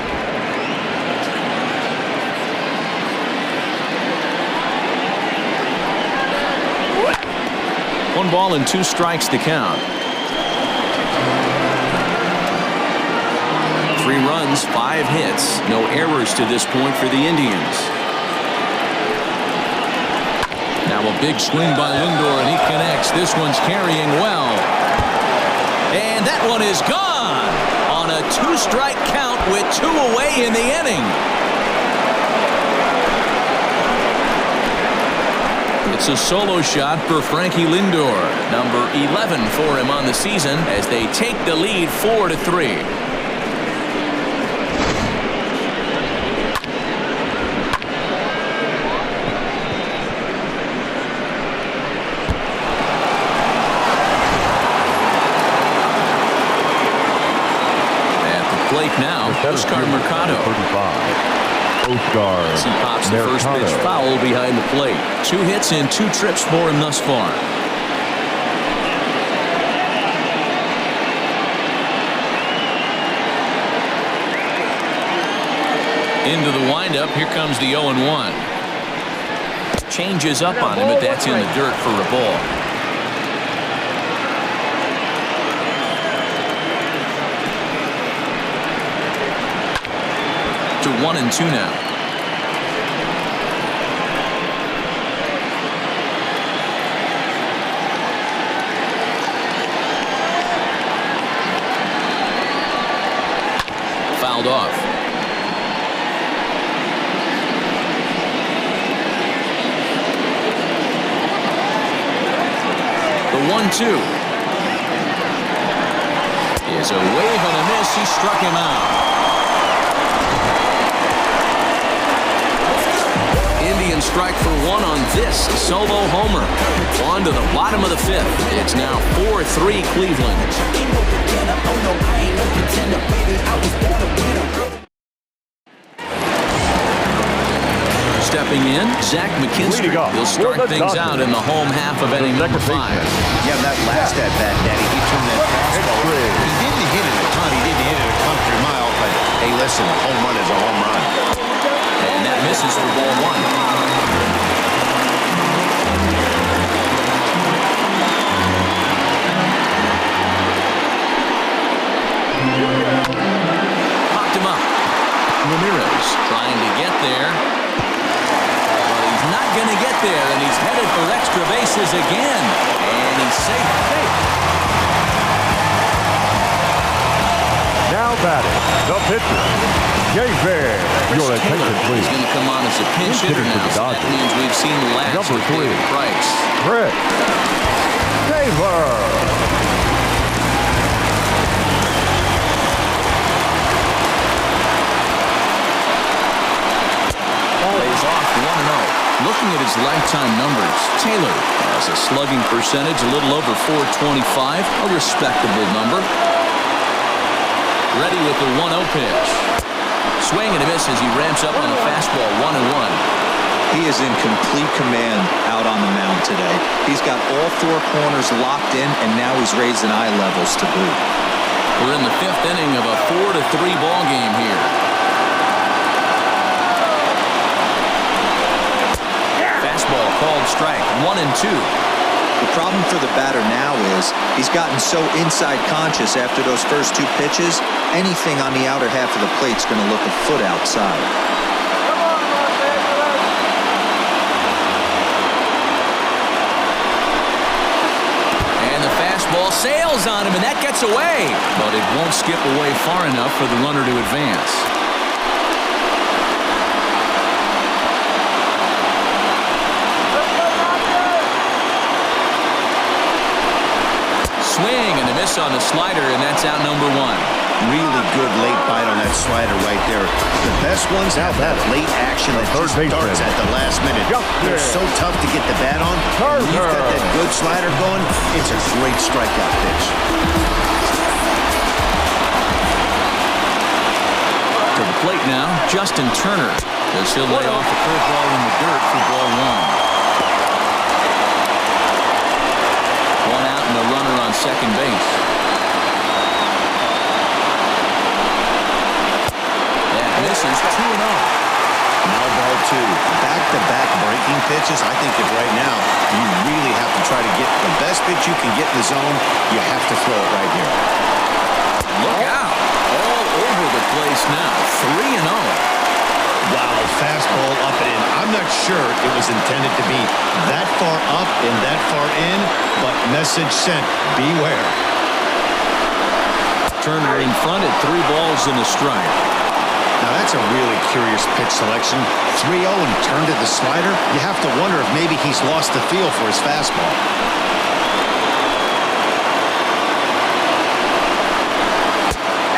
One ball and 2 strikes to count. 3 runs, 5 hits, no errors to this point for the Indians. Now a big swing by Lindor, and he connects. This one's carrying well. And that one is gone on a 2-strike count with 2 away in the inning. It's a solo shot for Frankie Lindor, number 11 for him on the season, as they take the lead 4-3. Plate now, Oscar Mercado. 35. Oscar. He pops the first pitch foul behind the plate. 2 hits and 2 trips for him thus far. Into the windup. Here comes the 0-1. Changes up on him, but that's in the dirt for a ball. To 1-2 now. Fouled off. The 1-2 is a wave and a miss. He struck him out. Indians strike for 1 on this solo homer. On to the bottom of the 5th. It's now 4-3 Cleveland. Stepping in, Zach McKinstry. He'll start things out in the home half of inning number 5. Yeah, that last at-bat, Daddy, he turned that fastball. He didn't hit it a ton. He didn't hit it a country mile, but hey, listen, a home run is a home run. And that misses for ball 1. Popped him up. Ramirez trying to get there. But he's not going to get there, and he's headed for extra bases again. And he's safe. Now batting, the pitcher, Javier. Your attention, please. He's going to come on as a pinch hitter now. So that means we've seen the last number 3, Price. Rick Taylor. Lays off 1-0. Looking at his lifetime numbers, Taylor has a slugging percentage a little over .425, a respectable number. Ready with the 1-0 pitch. Swing and a miss as he ramps up on the fastball. 1-1. He is in complete command out on the mound today. He's got all 4 corners locked in, and now he's raising eye levels to boot. We're in the 5th inning of a 4-3 ball game here. Fastball called strike. 1-2. The problem for the batter now is he's gotten so inside conscious after those first 2 pitches, anything on the outer half of the plate is going to look a foot outside. And the fastball sails on him, and that gets away. But it won't skip away far enough for the runner to advance. Swing and a miss on the slider, and that's out number 1. Really good late bite on that slider right there. The best ones have that late action that just starts at the last minute. They're so tough to get the bat on. When you've got that good slider going, it's a great strikeout pitch. To the plate now, Justin Turner, as he'll lay off a curveball in the dirt for ball 1. One out and a runner on second base. is 2-0. Now ball 2. Back-to-back breaking pitches. I think if right now you really have to try to get the best pitch you can get in the zone, you have to throw it right here. Look out. All over the place now. 3-0. Wow, fastball up and in. I'm not sure it was intended to be that far up and that far in, but message sent, beware. Turner in front at 3 balls and a strike. Now that's a really curious pitch selection. 3-0 and turned to the slider. You have to wonder if maybe he's lost the feel for his fastball.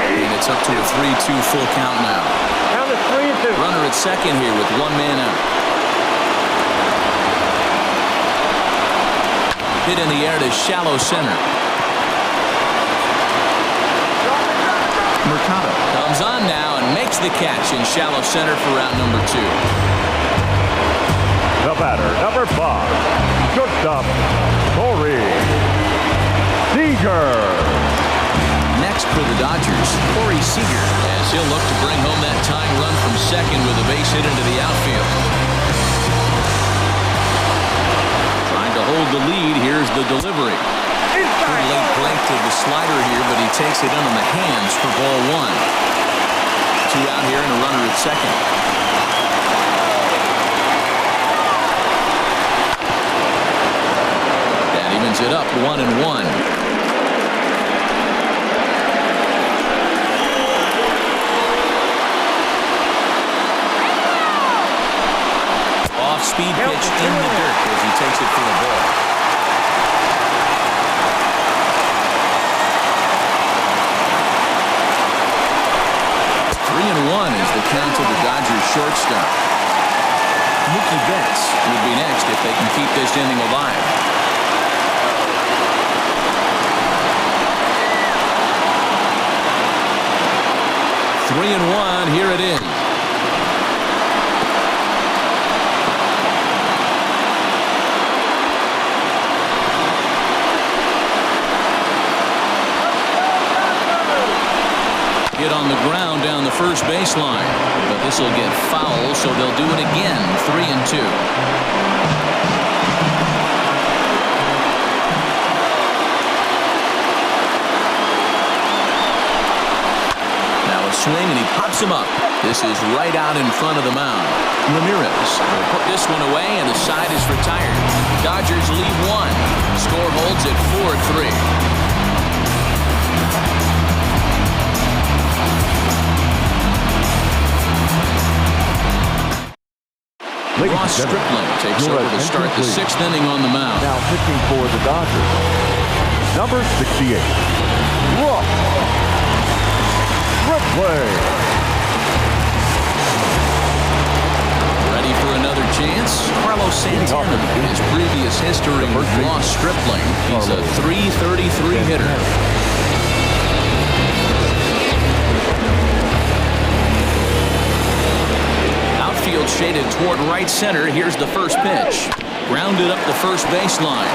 And it's up to a 3-2 full count now. Count is 3-2. Runner at second here with 1 man out. Hit in the air to shallow center. Mercado comes on now and makes the catch in shallow center for out number 2. The batter, number 5, shortstop, Corey Seager. Next for the Dodgers, Corey Seager, as he'll look to bring home that tying run from second with a base hit into the outfield. Trying to hold the lead, here's the delivery. Pretty late break to the slider here, but he takes it in on the hands for ball 1. 2 out here and a runner at second. That evens it up 1-1. Off-speed pitch in the dirt as he takes it for a ball. 3-1 is the count to the Dodgers shortstop. Mookie Betts would be next if they can keep this inning alive. Three and one, here it is. Hit on the ground down the first baseline, but this will get foul, so they'll do it again. 3-2. Now a swing and he pops him up. This is right out in front of the mound. Ramirez will put this one away and the side is retired. Dodgers lead 1. Score holds at 4-3. Ross Stripling takes over to start the 6th inning on the mound. Now pitching for the Dodgers, number 68, Ross Stripling. Ready for another chance? Carlos Santana. His previous history with Ross Stripling. He's a .333 hitter. Outfield shaded toward right center. Here's the first pitch. Grounded up the first baseline.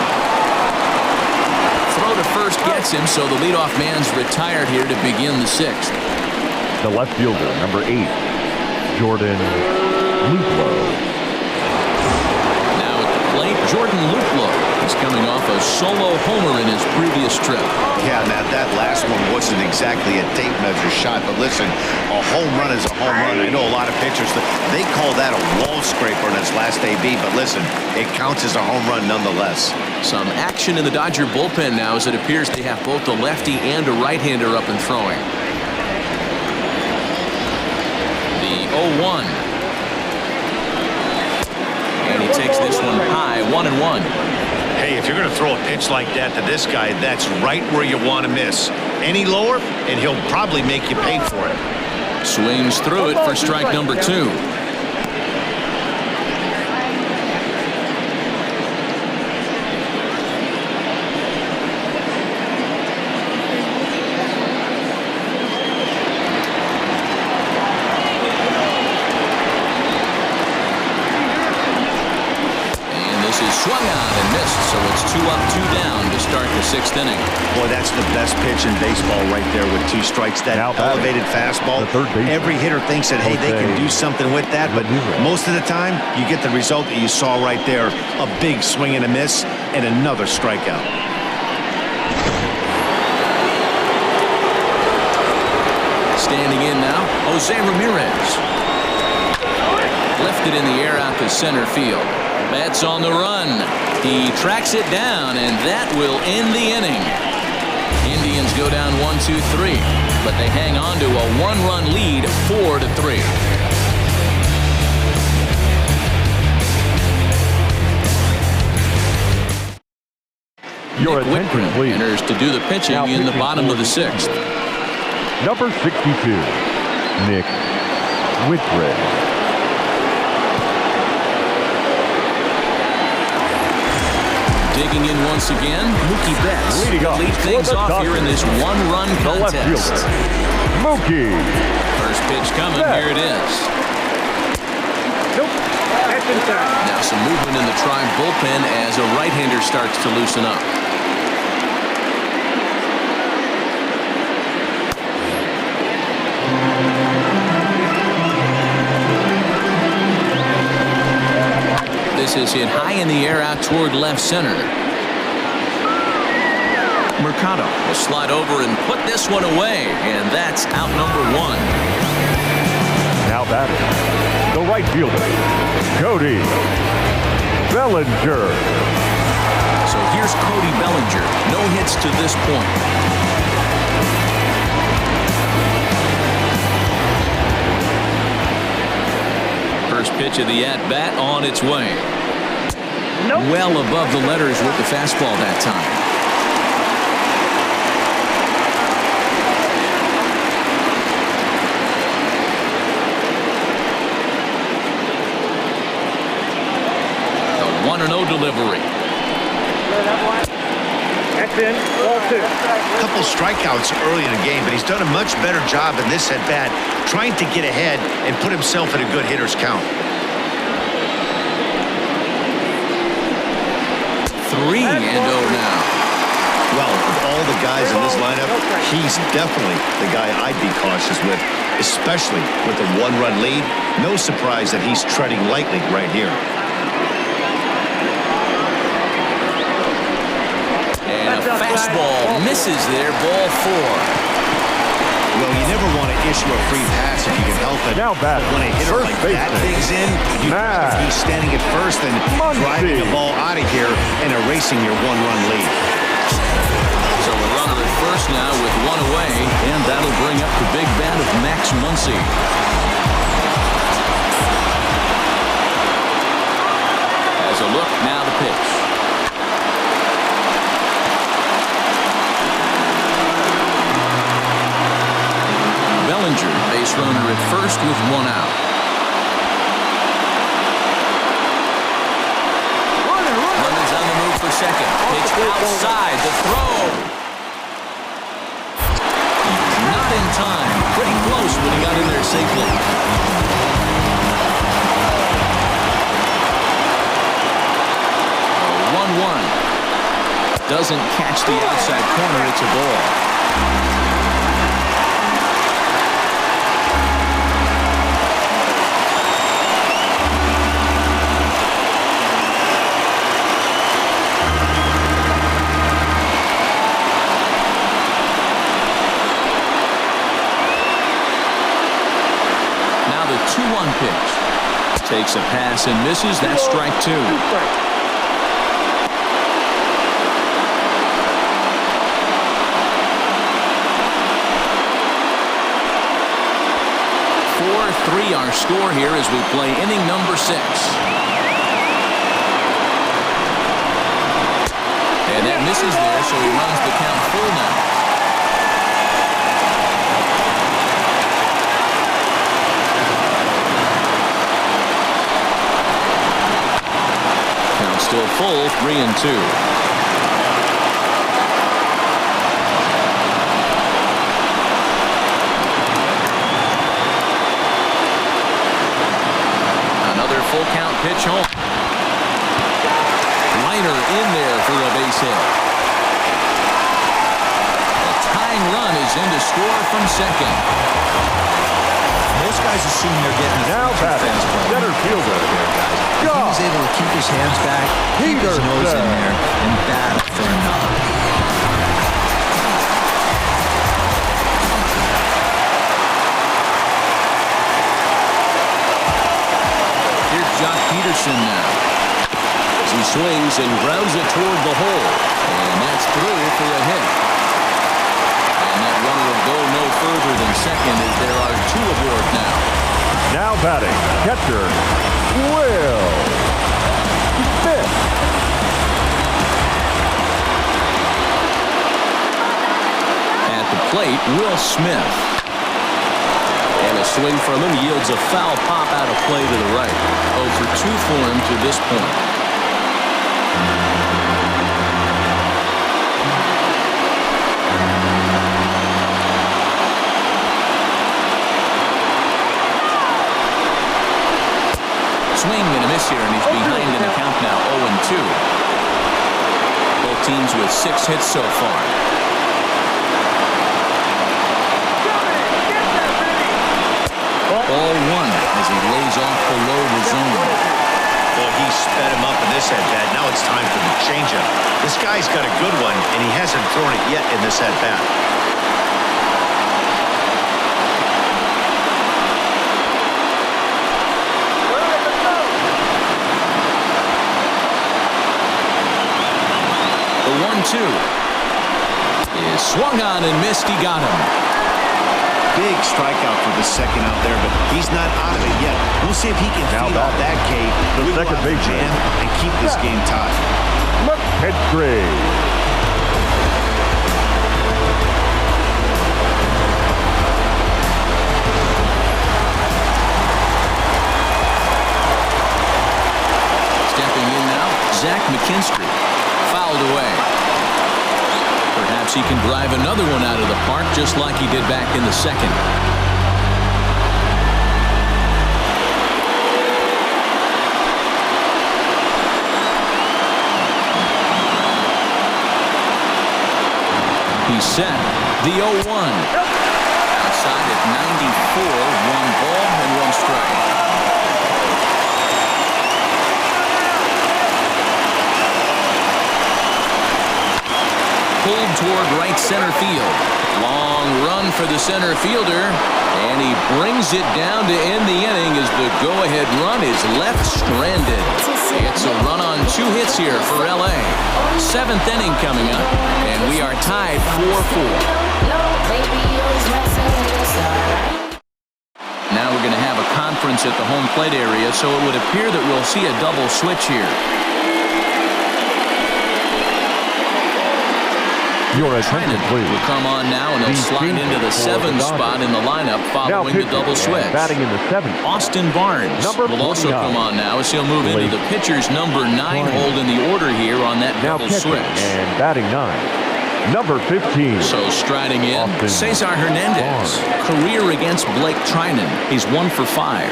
Throw to first gets him, so the leadoff man's retired here to begin the 6th. The left fielder, number 8, Jordan Luplow. Now at the plate, Jordan Luplow is coming off a solo homer in his previous trip. Yeah, Matt, that last one wasn't exactly a tape measure shot, but listen, a home run is a home run. I know a lot of pitchers, they call that a wall scraper in his last AB, but listen, it counts as a home run nonetheless. Some action in the Dodger bullpen now as it appears they have both a lefty and a right-hander up and throwing. The 0-1. And he takes this one high, 1-1. Hey, if you're going to throw a pitch like that to this guy, that's right where you want to miss. Any lower, and he'll probably make you pay for it. Swings through it for strike number 2. swung on and missed, so it's 2 up, 2 down to start the 6th inning. Boy, that's the best pitch in baseball right there with 2 strikes. That elevated fastball. Every hitter thinks that, hey, they can do something with that, but most of the time, you get the result that you saw right there. A big swing and a miss, and another strikeout. Standing in now, Jose Ramirez. Lifted in the air out to center field. That's on the run. He tracks it down, and that will end the inning. Indians go down 1-2-3, but they hang on to a 1-run lead, 4-3. Your attention, please. Enters to do the pitching Now in the bottom of the 6th. Number 62, Nick Whitbread. Digging in once again, Mookie Betts leads things off here in this 1-run contest. Mookie. First pitch coming, here it is. Nope. That's inside. Now some movement in the Tribe bullpen as a right-hander starts to loosen up. This is hit high in the air out toward left center. Mercado will slide over and put this one away, and that's out number 1. Now batting, the right fielder, Cody Bellinger. So here's Cody Bellinger. No hits to this point. First pitch of the at-bat on its way. Nope. Well above the letters with the fastball that time. The 1-0 delivery. That's in. Ball 2. A couple strikeouts early in the game, but he's done a much better job in this at-bat trying to get ahead and put himself in a good hitter's count. 3-0 now. Well, of all the guys in this lineup, he's definitely the guy I'd be cautious with, especially with a 1-run lead. No surprise that he's treading lightly right here. And a fastball misses there, ball 4. Well, you never want to issue a free pass if you can help it. Now bat, when a hitter like that digs in, you'd rather be standing at first and driving the ball out of here and erasing your 1-run lead. So a runner at first now with 1 away, and that'll bring up the big bat of Max Muncy. As a look, now the pitch. Bellinger, base runner at first with 1 out. Runners on the move for second. Pitch outside, the throw. Not in time. Pretty close, but he got in there safely. 1-1. Doesn't catch the outside corner. It's a ball. Now the 2-1 pitch. Takes a pass and misses. That's strike 2. 4-3 our score here as we play inning number 6. And that misses there, so he runs the count full now. Count still full, 3-2. Full count pitch home. liner in there for a base hit. The tying run is in to score from second. Most guys assume they're getting the Now batting, center fielder. He was able to keep his hands back, keep his nose in there, and battle for a knock. Here's Jock Peterson now. As he swings and grounds it toward the hole. And that's through for a hit. And that runner will go no further than second as there are two aboard now. Now batting, catcher, Will Smith. At the plate, Will Smith. And a swing from him yields a foul pop out of play to the right. 0 for 2 for him to this point. Swing and a miss here, and he's behind in the count now, 0-2. Both teams with 6 hits so far. Ball 1 as he lays off below the zone. Well, he sped him up in this at-bat. Now it's time for the changeup. This guy's got a good one, and he hasn't thrown it yet in this at-bat. The 1-2 is swung on and missed. He got him. Big strikeout for the second out there, but he's not out of it yet. We'll see if he can feed off that K, The second baseman, and keep this game tied. Petrie. Stepping in now, Zach McKinstry. Fouled away. Perhaps he can drive another one out of the park just like he did back in the second. He's set. The 0-1. Outside at 94, 1 ball and 1 strike. Pulled toward right center field. Long run for the center fielder, and he brings it down to end the inning as the go-ahead run is left stranded. It's a run on 2 hits here for LA. 7th inning coming up, and we are tied 4-4. Now we're going to have a conference at the home plate area, so it would appear that we'll see a double switch here. Your attention, please. Will come on now, and he'll slide into the 7th spot in the lineup following the double switch. Batting in the 7th. Austin Barnes will also come on now as he'll move into the pitcher's number 9 hold in the order here on that double switch. And batting 9, number 15. So striding in, Cesar Hernandez. Career against Blake Trinan. He's 1 for 5.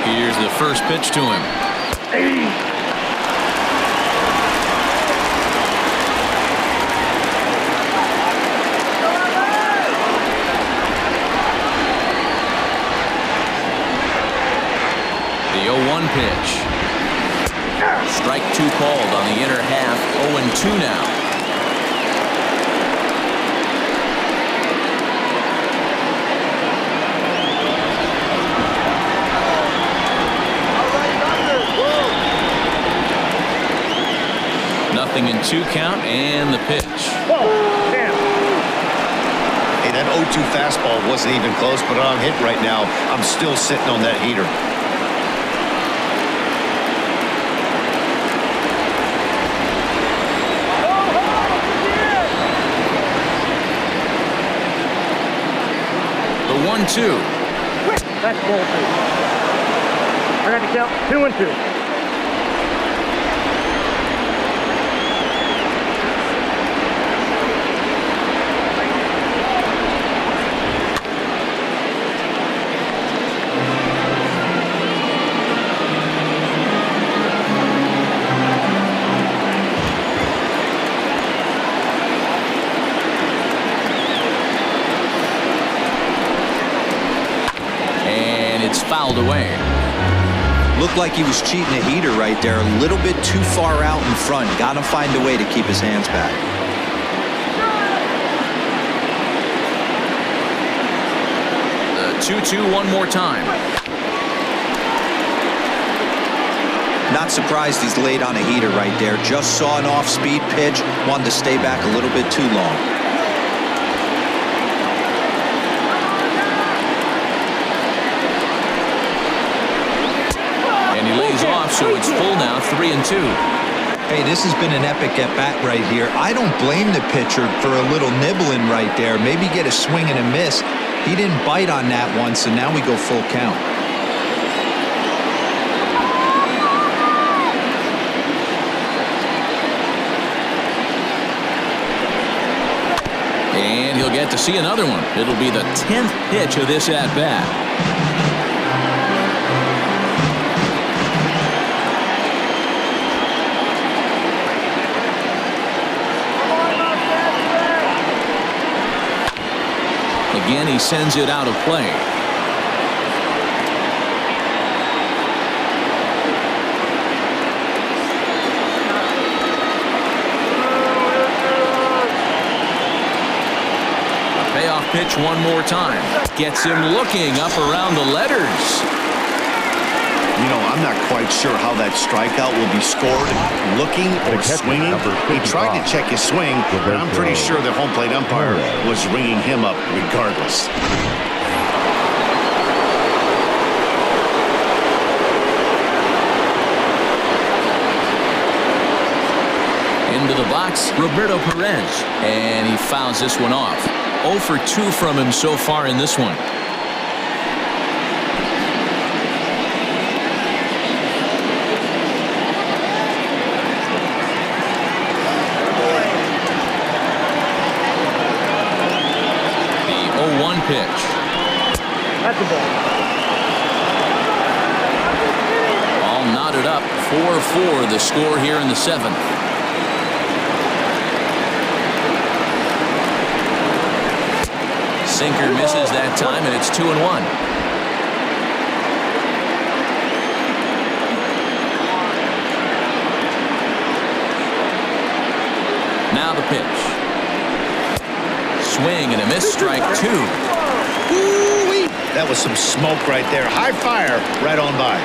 Here's the first pitch to him. The 0-1 pitch. Strike 2 called on the inner half. 0-2 now. Nothing in 2 count, and the pitch. Hey, that 0-2 fastball wasn't even close, but I'm hit right now. I'm still sitting on that heater. The 1-2. That's ball 2. I got to count 2-2. it's fouled away. Looked like he was cheating a heater right there. A little bit too far out in front. Got to find a way to keep his hands back. The 2-2 one more time. Not surprised he's laid on a heater right there. Just saw an off-speed pitch. Wanted to stay back a little bit too long. And he lays off, so it's full now, 3-2. Hey, this has been an epic at-bat right here. I don't blame the pitcher for a little nibbling right there. Maybe get a swing and a miss. He didn't bite on that one, so now we go full count. And he'll get to see another one. It'll be the 10th pitch of this at-bat. Again, he sends it out of play. Payoff pitch one more time. Gets him looking up around the letters. You know, I'm not quite sure how that strikeout will be scored, looking or swinging. He tried to check his swing, but I'm pretty sure the home plate umpire was ringing him up regardless. Into the box, Roberto Perez, and he fouls this one off. 0 for 2 from him so far in this one. Pitch. That's the ball. All knotted up. 4-4 the score here in the 7th. Sinker misses that time, and it's 2-1. Now the pitch. Swing and a miss, strike 2. Ooh-wee. That was some smoke right there. High fire right on by.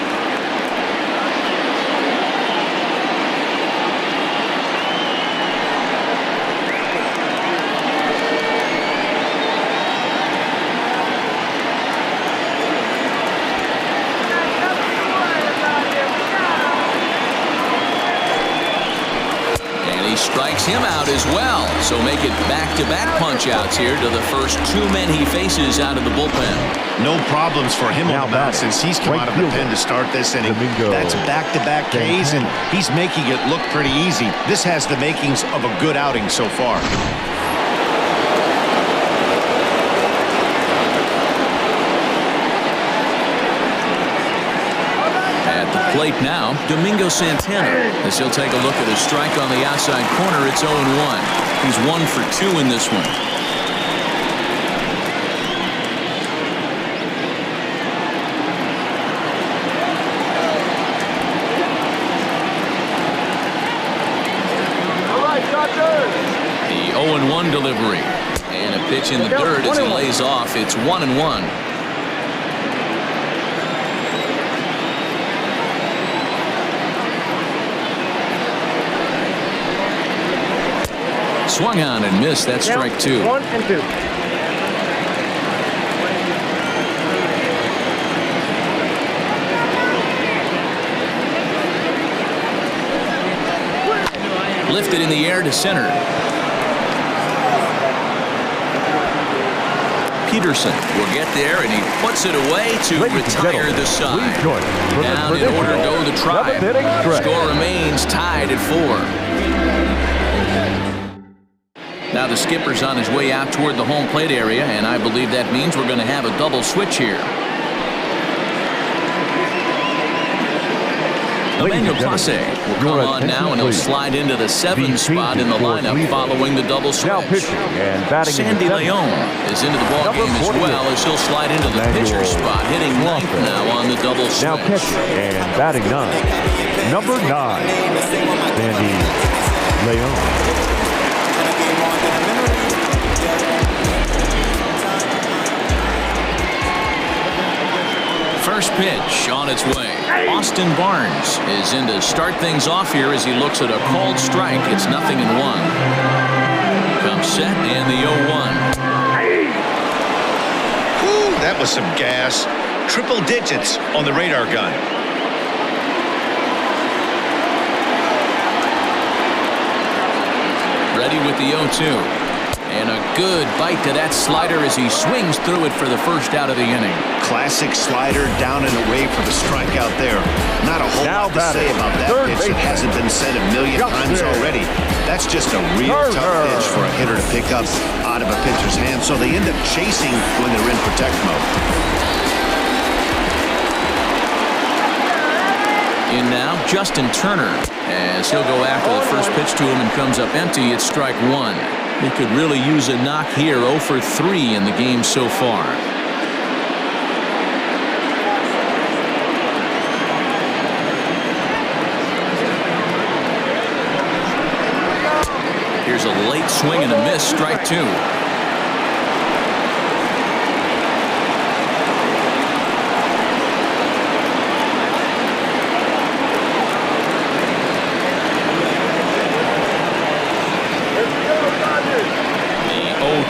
Strikes him out as well, so make it back-to-back punch-outs here to the first 2 men he faces out of the bullpen. No problems for him on the mound since he's come out of the pen to start this inning. That's back-to-back Ks, and he's making it look pretty easy. This has the makings of a good outing so far. Plate now, Domingo Santana, as he'll take a look at a strike on the outside corner. It's 0-1. He's 1 for 2 in this one. The 0-1 delivery. And a pitch in the dirt as he lays off. It's 1-1. Swung on and missed. That's strike 2. 1 and 2. Lifted in the air to center. Peterson will get there, and he puts it away to retire the side. Down in order go the Tribe. Score remains tied at 4. Now the skipper's on his way out toward the home plate area, and I believe that means we're going to have a double switch here. Emmanuel Clase will come on now, and he'll slide into the 7 spot in the lineup following the double switch. Now pitching and batting Sandy Leon is into the ballgame as well, as he'll slide into the pitcher spot, hitting 9th now on the double switch. Now catching and batting 9. Number 9, Sandy Leon. First pitch on its way. Austin Barnes is in to start things off here as he looks at a called strike. It's 0-1. Comes set and the 0-1. Whew, that was some gas. Triple digits on the radar gun. Ready with the 0-2. And a good bite to that slider as he swings through it for the first out of the inning. Classic slider down and away for the strikeout there. Not a whole lot to say about that pitch. It hasn't been said a million times already. That's just a real tough pitch for a hitter to pick up out of a pitcher's hand. So they end up chasing when they're in protect mode. In now, Justin Turner, as he'll go after the first pitch to him and comes up empty. It's strike 1. He could really use a knock here. 0 for 3 in the game so far. Here's a late swing and a miss. Strike 2.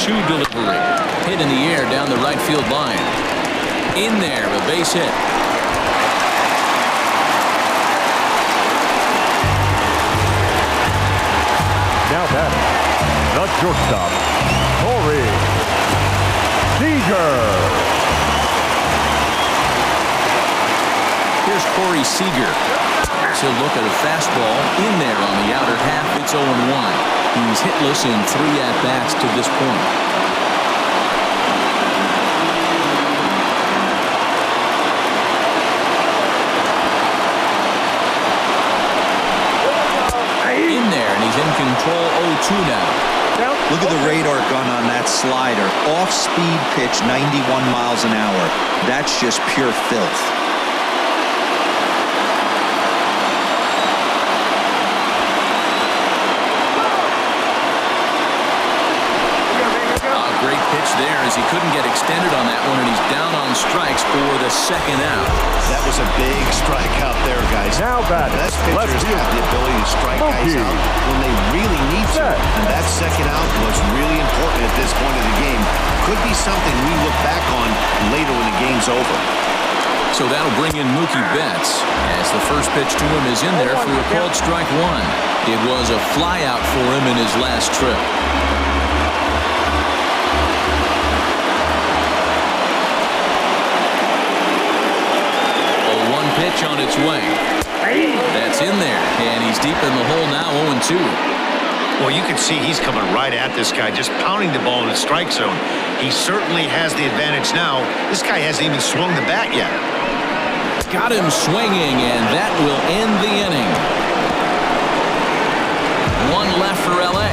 Delivery. Hit in the air down the right field line. In there, a base hit. Now batting, the shortstop, Corey Seager. Here's Corey Seager. So look at a fastball in there on the outer half. It's 0-1. He's hitless in 3 at-bats to this point. In there, and he's in control. 0-2 now. Look at the radar gun on that slider. Off-speed pitch, 91 miles an hour. That's just pure filth. There as he couldn't get extended on that one, and he's down on strikes for the second out. That was a big strikeout there, guys. Now batting, Best pitchers have the ability to strike guys out when they really need to, and that second out was really important at this point of the game. Could be something we look back on later when the game's over. So that'll bring in Mookie Betts as the first pitch to him is in there for a called strike 1. It was a flyout for him in his last trip. Pitch on its way. That's in there, and he's deep in the hole now. 0-2. Well, you can see he's coming right at this guy, just pounding the ball in the strike zone. He certainly has the advantage now. This guy hasn't even swung the bat yet. Got him swinging, and that will end the inning. 1 left for LA.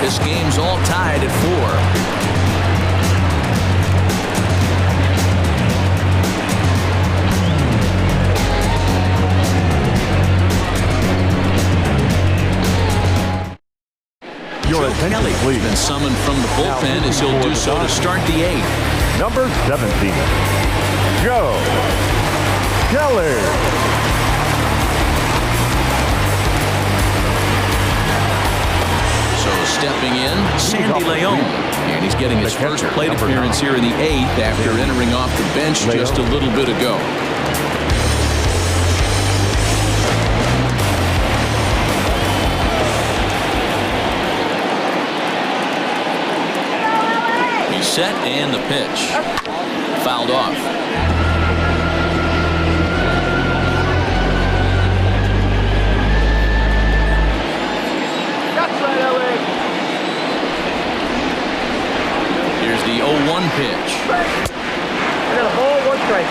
This game's all tied at 4. Kelly has been summoned from the bullpen as he'll do so to start the 8th. Number 17, Joe Kelly. So stepping in, Sandy Leon. And he's getting his first plate appearance here in the 8th after entering off the bench just a little bit ago. Set and the pitch. Fouled off. Here's the 0-1 pitch. I got a ball, 1 strike.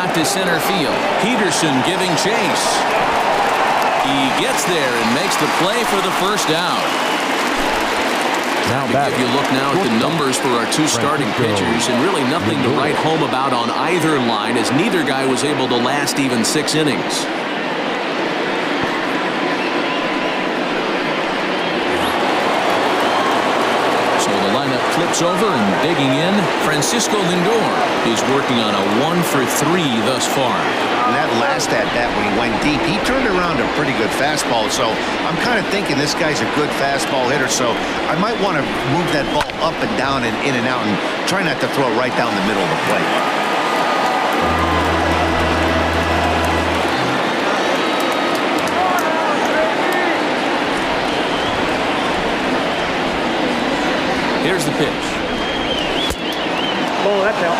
out to center field. Peterson giving chase. He gets there and makes the play for the first out. If you look now at the numbers for our two starting pitchers, and really nothing to write home about on either line, as neither guy was able to last even 6 innings. So the lineup flips over, and digging in, Francisco Lindor. He's working on a 1-for-3 thus far. And that last at-bat when he went deep, he turned around a pretty good fastball. So I'm kind of thinking this guy's a good fastball hitter. So I might want to move that ball up and down and in and out and try not to throw it right down the middle of the plate. Here's the pitch. Oh, that's out.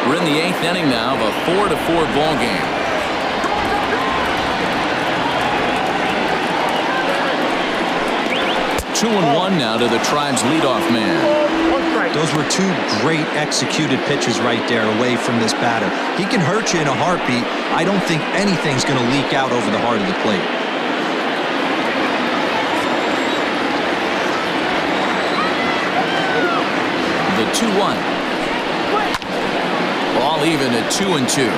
We're in the 8th inning now of a 4-4 ball game. Two and one now to the Tribe's leadoff man. Those were two great executed pitches right there away from this batter. He can hurt you in a heartbeat. I don't think anything's going to leak out over the heart of the plate. The 2-1. All even at 2-2.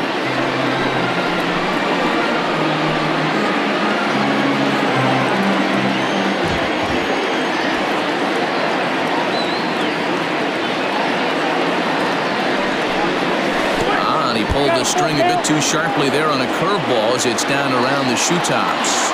And he pulled the string a bit too sharply there on a curveball as it's down around the shoe tops.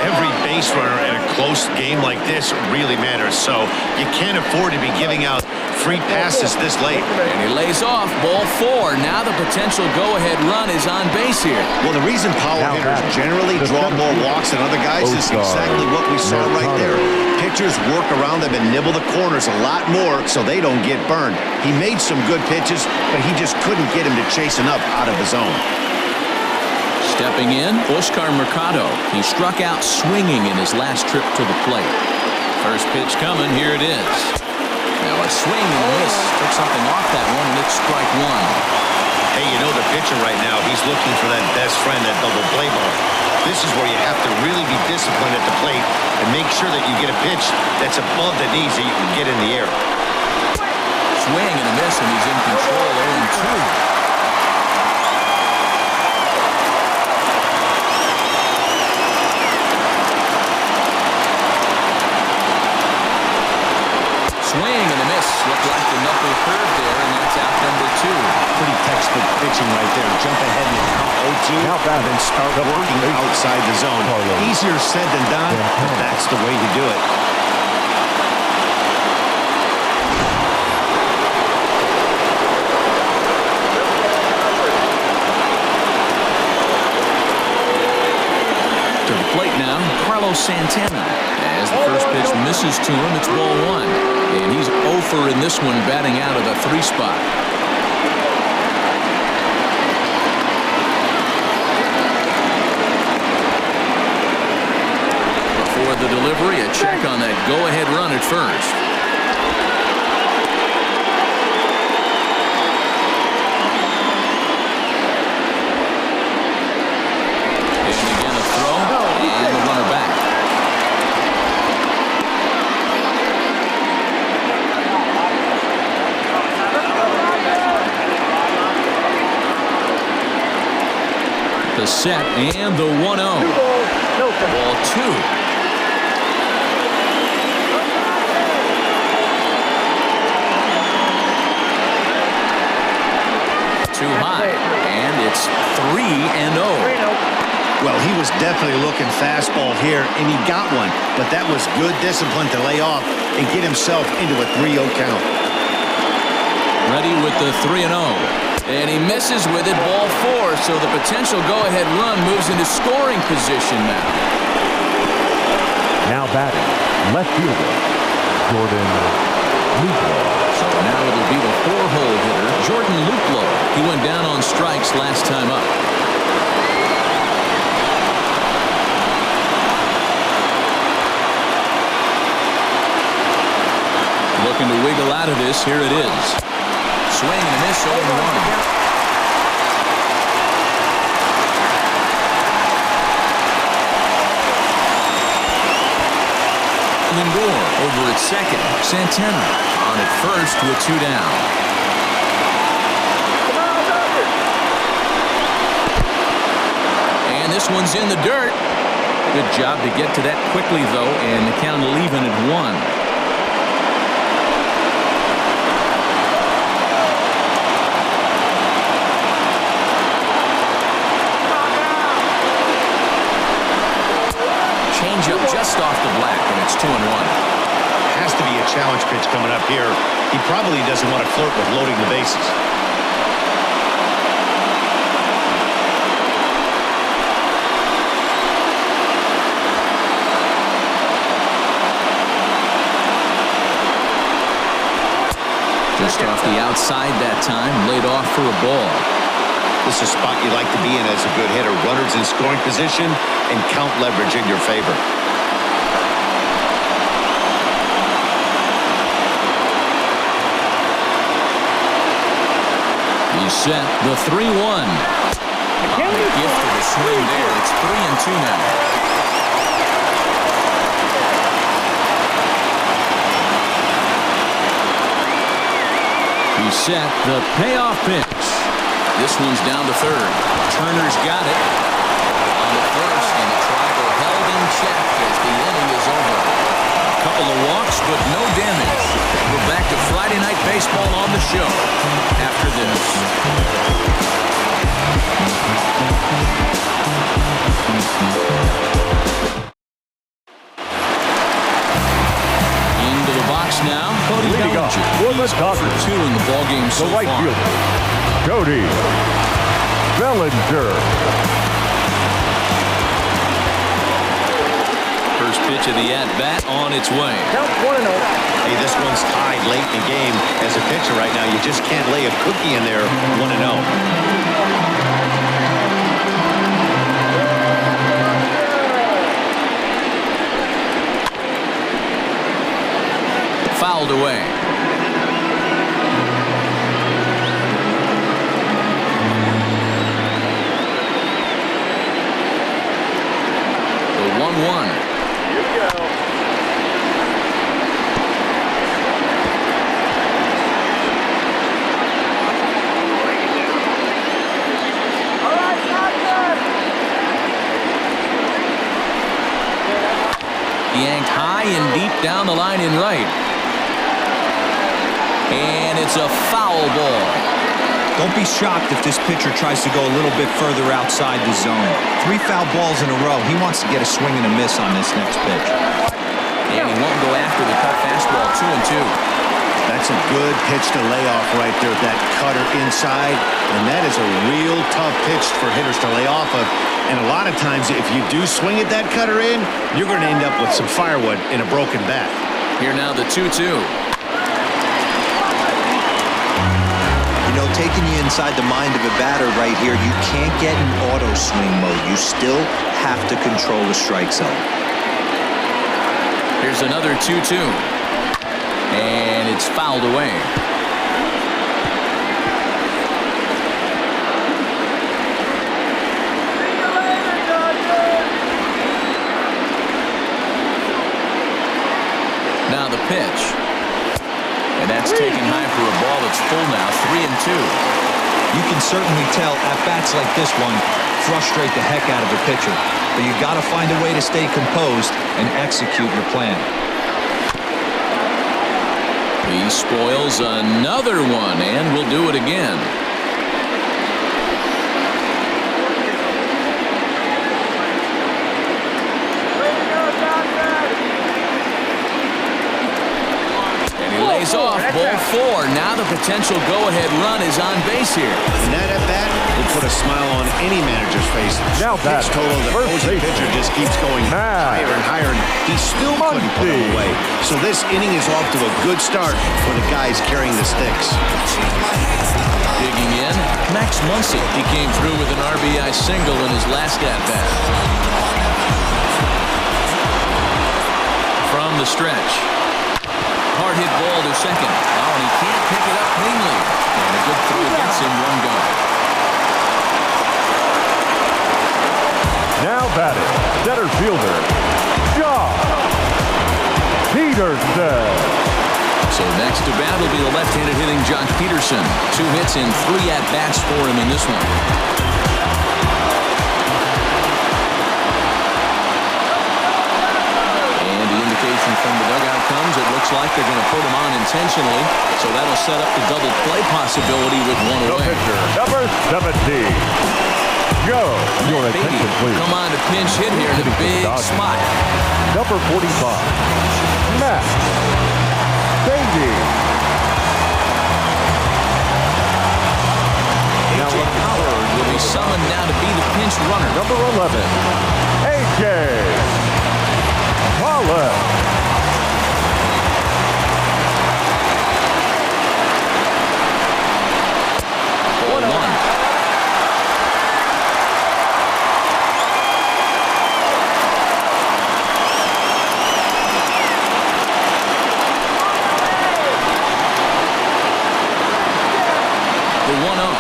Every base runner in a close game like this really matters, so you can't afford to be giving out free passes this late. And he lays off, ball 4. Now the potential go-ahead run is on base here. Well, the reason power hitters generally draw more walks than other guys is exactly what we saw right there. Pitchers work around them and nibble the corners a lot more so they don't get burned. He made some good pitches, but he just couldn't get him to chase enough out of his zone. Stepping in, Oscar Mercado. He struck out swinging in his last trip to the plate. First pitch coming, here it is. Now a swing and a miss. Took something off that one, and it's strike 1. Hey, you know the pitcher right now, he's looking for that best friend, that double play ball. This is where you have to really be disciplined at the plate and make sure that you get a pitch that's above the knees that you can get in the air. Swing and a miss, and he's in control 0-2. Swing and a miss. Looked like the knuckle curve there, and that's out number 2. Pretty textbook pitching right there. Jump ahead in the count 0-2 and then start working outside the zone. Easier said than done, but that's the way to do it. To the plate now, Carlos Santana. As the first pitch misses to him, it's ball 1. And he's 0 in this one, batting out of the 3 spot. Before the delivery, a check on that go-ahead run at first. And again a throw, and the runner back. The set and the 1-0. Ball 2. Too high, and it's 3-0. Well, he was definitely looking fastball here, and he got one. But that was good discipline to lay off and get himself into a 3-0 count. Ready with the 3-0. And he misses with it, ball 4. So the potential go-ahead run moves into scoring position now. Now batting, left fielder, Jordan Luplow. So now it'll be the 4-hole hitter, Jordan Luplow. He went down on strikes last time up. Looking to wiggle out of this. Here it is. Swing and a miss, 0-1. Lindor over at second. Santana on at first with 2 down. And this one's in the dirt. Good job to get to that quickly, though, and the count will even at 1. Changeup just off the black, and it's 2-1. Has to be a challenge pitch coming up here. He probably doesn't want to flirt with loading the bases. Just off the outside that time, laid off for a ball. This is a spot you like to be in as a good hitter. Runners in scoring position and count leverage in your favor. He's set. The 3-1. On the gift of the swing there. It's 3-2 now. He's set. The payoff pitch. This one's down to third. Turner's got it. On the first, and the Tribal held in check as the inning is over. A couple of walks, but no damage. We're back to Friday Night Baseball on the show after this. Into the box now. Cody Leading off Bellinger. for the He's Dodgers. 2 in the ballgame so The right far. fielder, Cody Bellinger. First pitch of the at-bat on its way. Count 1-0. Hey, this one's tied late in the game. As a pitcher right now, you just can't lay a cookie in there 1-0. Fouled away. The 1-1. Yanked high and deep down the line in right. And it's a foul ball. Don't be shocked if this pitcher tries to go a little bit further outside the zone. 3 foul balls in a row. He wants to get a swing and a miss on this next pitch. And he won't go after the cut fastball. 2-2. That's a good pitch to lay off right there, that cutter inside. And that is a real tough pitch for hitters to lay off of. And a lot of times, if you do swing at that cutter in, you're going to end up with some firewood in a broken bat. Here now the 2-2. You know, taking you inside the mind of a batter right here, you can't get in auto swing mode. You still have to control the strike zone. Here's another 2-2. And it's fouled away. Now the pitch. And that's taken high for a ball that's full now. 3-2. You can certainly tell at-bats like this one frustrate the heck out of a pitcher. But you got to find a way to stay composed and execute your plan. He spoils another one, and will do it again. Lays off, ball 4. Now the potential go-ahead run is on base here. And that at-bat will put a smile on any manager's face. Now Pitch total, the opposing pitcher just keeps going higher and higher, and he still couldn't put him away. So this inning is off to a good start for the guys carrying the sticks. Digging in, Max Muncy. He came through with an RBI single in his last at-bat. From the stretch. Hard hit ball to second. Oh, and he can't pick it up cleanly. And a good throw gets him one go. Now batting, center fielder, Josh Peterson. So next to bat will be the left-handed hitting Josh Peterson. 2 hits and 3 at-bats for him in this one. And the indication from the dugout comes, it looks like they're going to put him on intentionally. So that'll set up the double play possibility with one The away. pitcher, number 17. Go. Your attention, please. Come on to pinch hit here in a big spot. Number 45. Matt Baby. A.J. Howard will be summoned now to be the pinch runner. Number 11. A.J. Howard. Ball 1. The 1-0.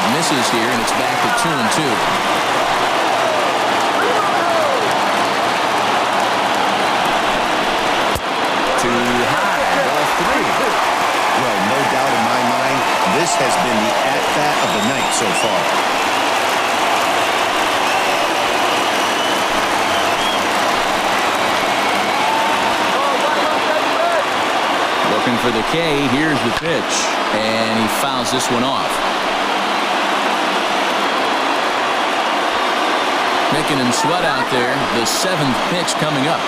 Misses here, and it's back to 2-2. Too high, ball 3. Well, no doubt in my mind, this has been the at-bat of the night so far. Looking for the K, here's the pitch, and he fouls this one off. Making him sweat out there. The 7th pitch coming up.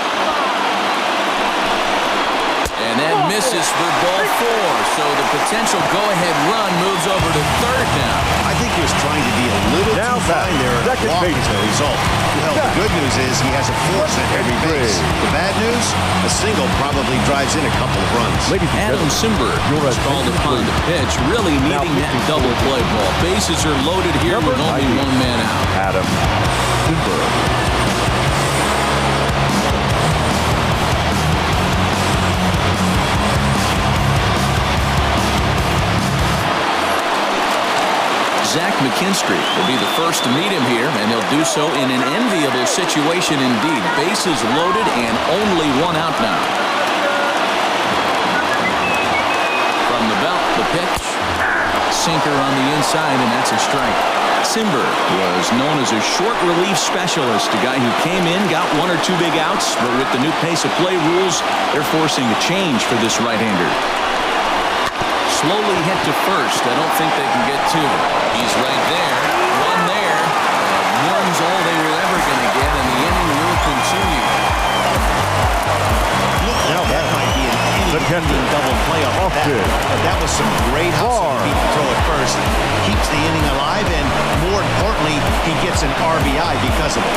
And that misses for ball 4. So the potential go-ahead run moves over to third now. I think he was trying to be a little too fine there and walk as a result. Well, the good news is he has a force at every base. The bad news, a single probably drives in a couple of runs. Adam Simberg was called upon the pitch, really needing that double play ball. Bases are loaded here with only 1 man out. Adam Simberg. Zach McKinstry will be the first to meet him here, and he'll do so in an enviable situation indeed. Bases loaded and only 1 out now. From the belt, the pitch. Sinker on the inside, and that's a strike. Simberg was known as a short relief specialist, a guy who came in, got 1 or 2 big outs, but with the new pace of play rules, they're forcing a change for this right-hander. Slowly hit to first. I don't think they can get 2. He's right there. 1 there. One's all they were ever going to get, and the inning will continue. Now that might be an inning double play off that. But that was some great hustle to beat the throw at first. Keeps the inning alive, and more importantly, he gets an RBI because of it.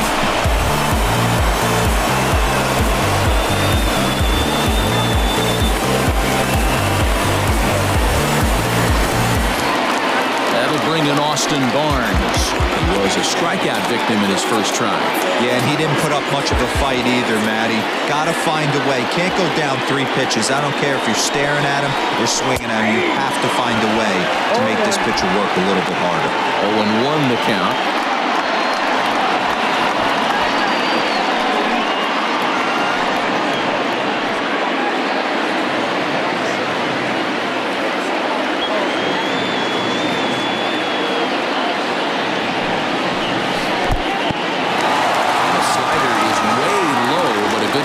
That'll bring in Austin Barnes. He was a strikeout victim in his first try. Yeah, and he didn't put up much of a fight either, Matty. Got to find a way. Can't go down 3 pitches. I don't care if you're staring at him or swinging at him. You have to find a way to make this pitcher work a little bit harder. 0-1 the count.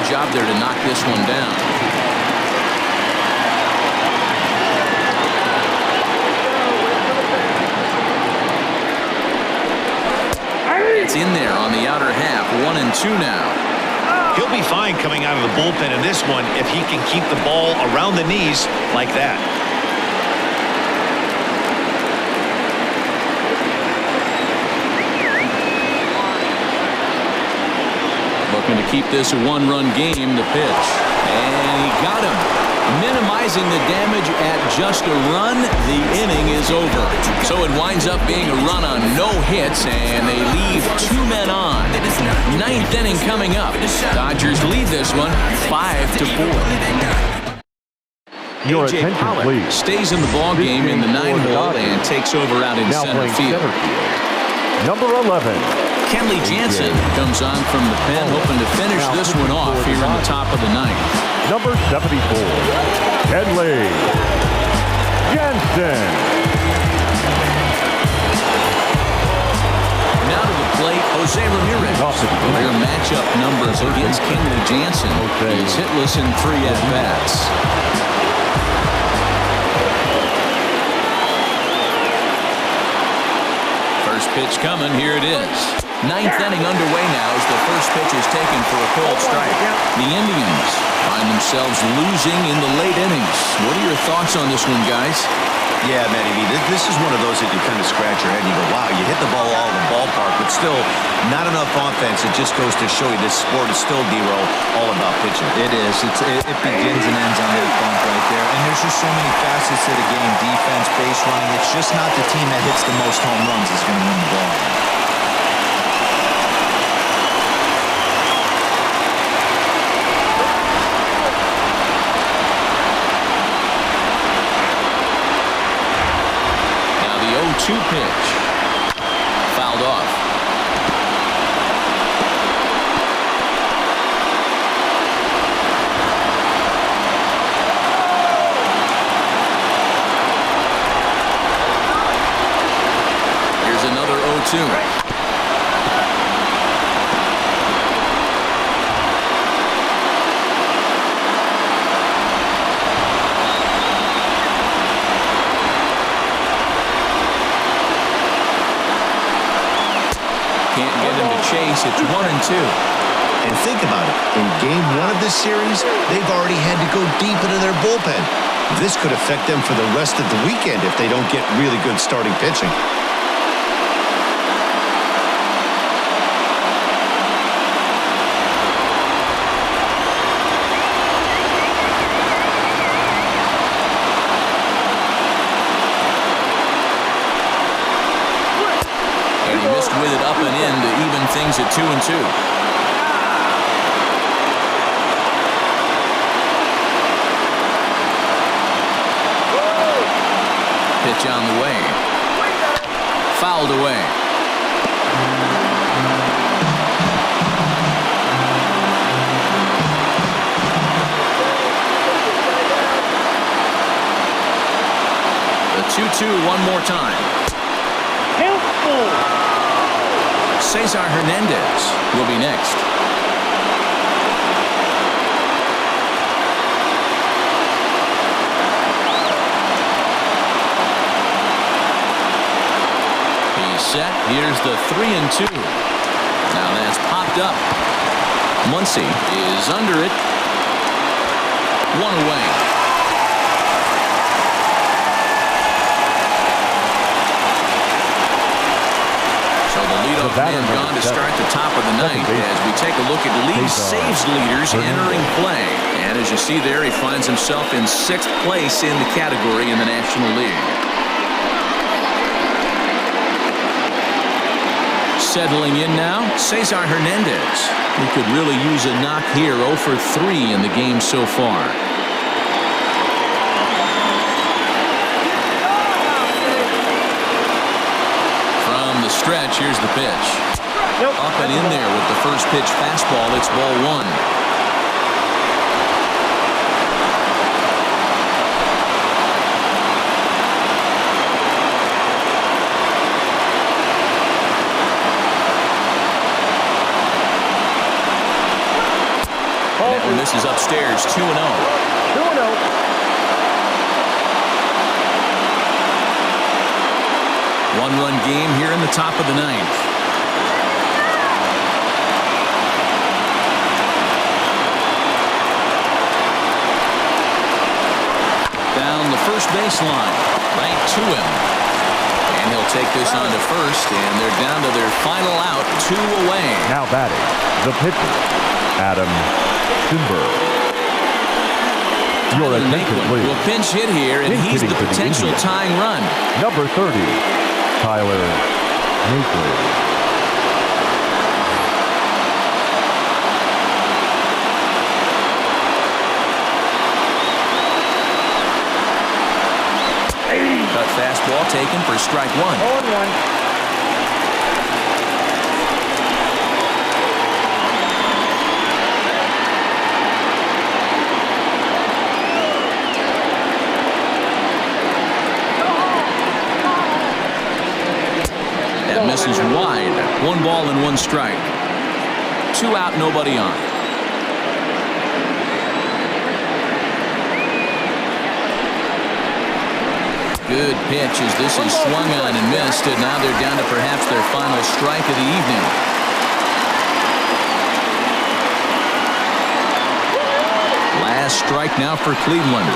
Job there to knock this one down. It's in there on the outer half. 1-2 now. He'll be fine coming out of the bullpen in this one if he can keep the ball around the knees like that. Looking to keep this a one-run game, the pitch. And he got him. Minimizing the damage at just a run. The inning is over. So it winds up being a run on no hits, and they leave 2 men on. 9th inning coming up. Dodgers lead this one 5-4. Your A.J. attention, Pollock please. stays in the ball game in the 9-hole and takes over out in Now center playing field. center field, number 11. Kenley Jansen comes on from the pen, hoping to finish this one off here in the top of the 9th. Number 74, Kenley Jansen. Now to the plate, Jose Ramirez. Their matchup numbers against Kenley Jansen. He's hitless in 3 at-bats. First pitch coming, here it is. 9th inning underway now as the first pitch is taken for a cold strike. The Indians find themselves losing in the late innings. What are your thoughts on this one, guys? Yeah, Matty V, this is one of those that you kind of scratch your head and you go, wow, you hit the ball all in the ballpark, but still not enough offense. It just goes to show you this sport is still, D-Roll, all about pitching. It is. It begins and ends on that bump right there. And there's just so many facets to the game. Defense, base running. It's just not the team that hits the most home runs is going to win the ball. Now the 0-2 pitch. Fouled off. Here's another 0-2. Can't get him to chase. It's 1-2. And think about it. In game 1 of this series, they've already had to go deep into their bullpen. This could affect them for the rest of the weekend if they don't get really good starting pitching. And he missed with it up and in to even things at 2-2. Pitch on the way. Fouled away. The 2-2 one more time. Cesar Hernandez will be next. He's set. Here's the 3-2. Now that's popped up. Muncy is under it. 1 away. Leadoff man gone to start the top of the 9th as we take a look at league saves leaders entering play. And as you see there, he finds himself in 6th place in the category in the National League. Settling in now, Cesar Hernandez. He could really use a knock here. 0 for 3 in the game so far. Stretch. Here's the pitch. Up and in there with the first pitch fastball. It's ball 1. That one misses upstairs. 2-0. 2-0. 1-run game here in the top of the 9th. first baseline, right to him. And he'll take this on to first, and they're down to their final out, 2 away. Now batting, the pitcher, Adam Simber. Your attention, please. Will pinch hit here, and he's the potential tying run. Number 30, Tyler Naquin. Fastball taken for strike 1. 0-1. That misses wide. 1 ball and 1 strike. 2 out, nobody on. Good pitch as this is swung on and missed, and now they're down to perhaps their final strike of the evening. Last strike now for Cleveland.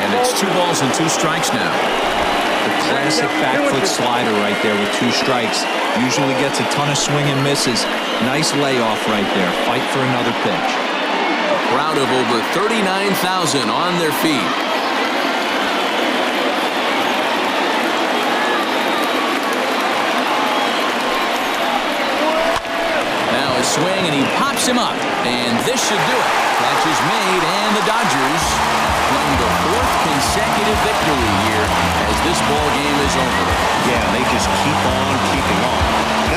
And it's 2 balls and 2 strikes now. The classic back foot slider right there with 2 strikes. Usually gets a ton of swing and misses. Nice layoff right there. Fight for another pitch. A crowd of over 39,000 on their feet. Swing, and he pops him up, and this should do it. Catch is made, and the Dodgers claim the 4th consecutive victory here as this ball game is over. Yeah, they just keep on keeping on.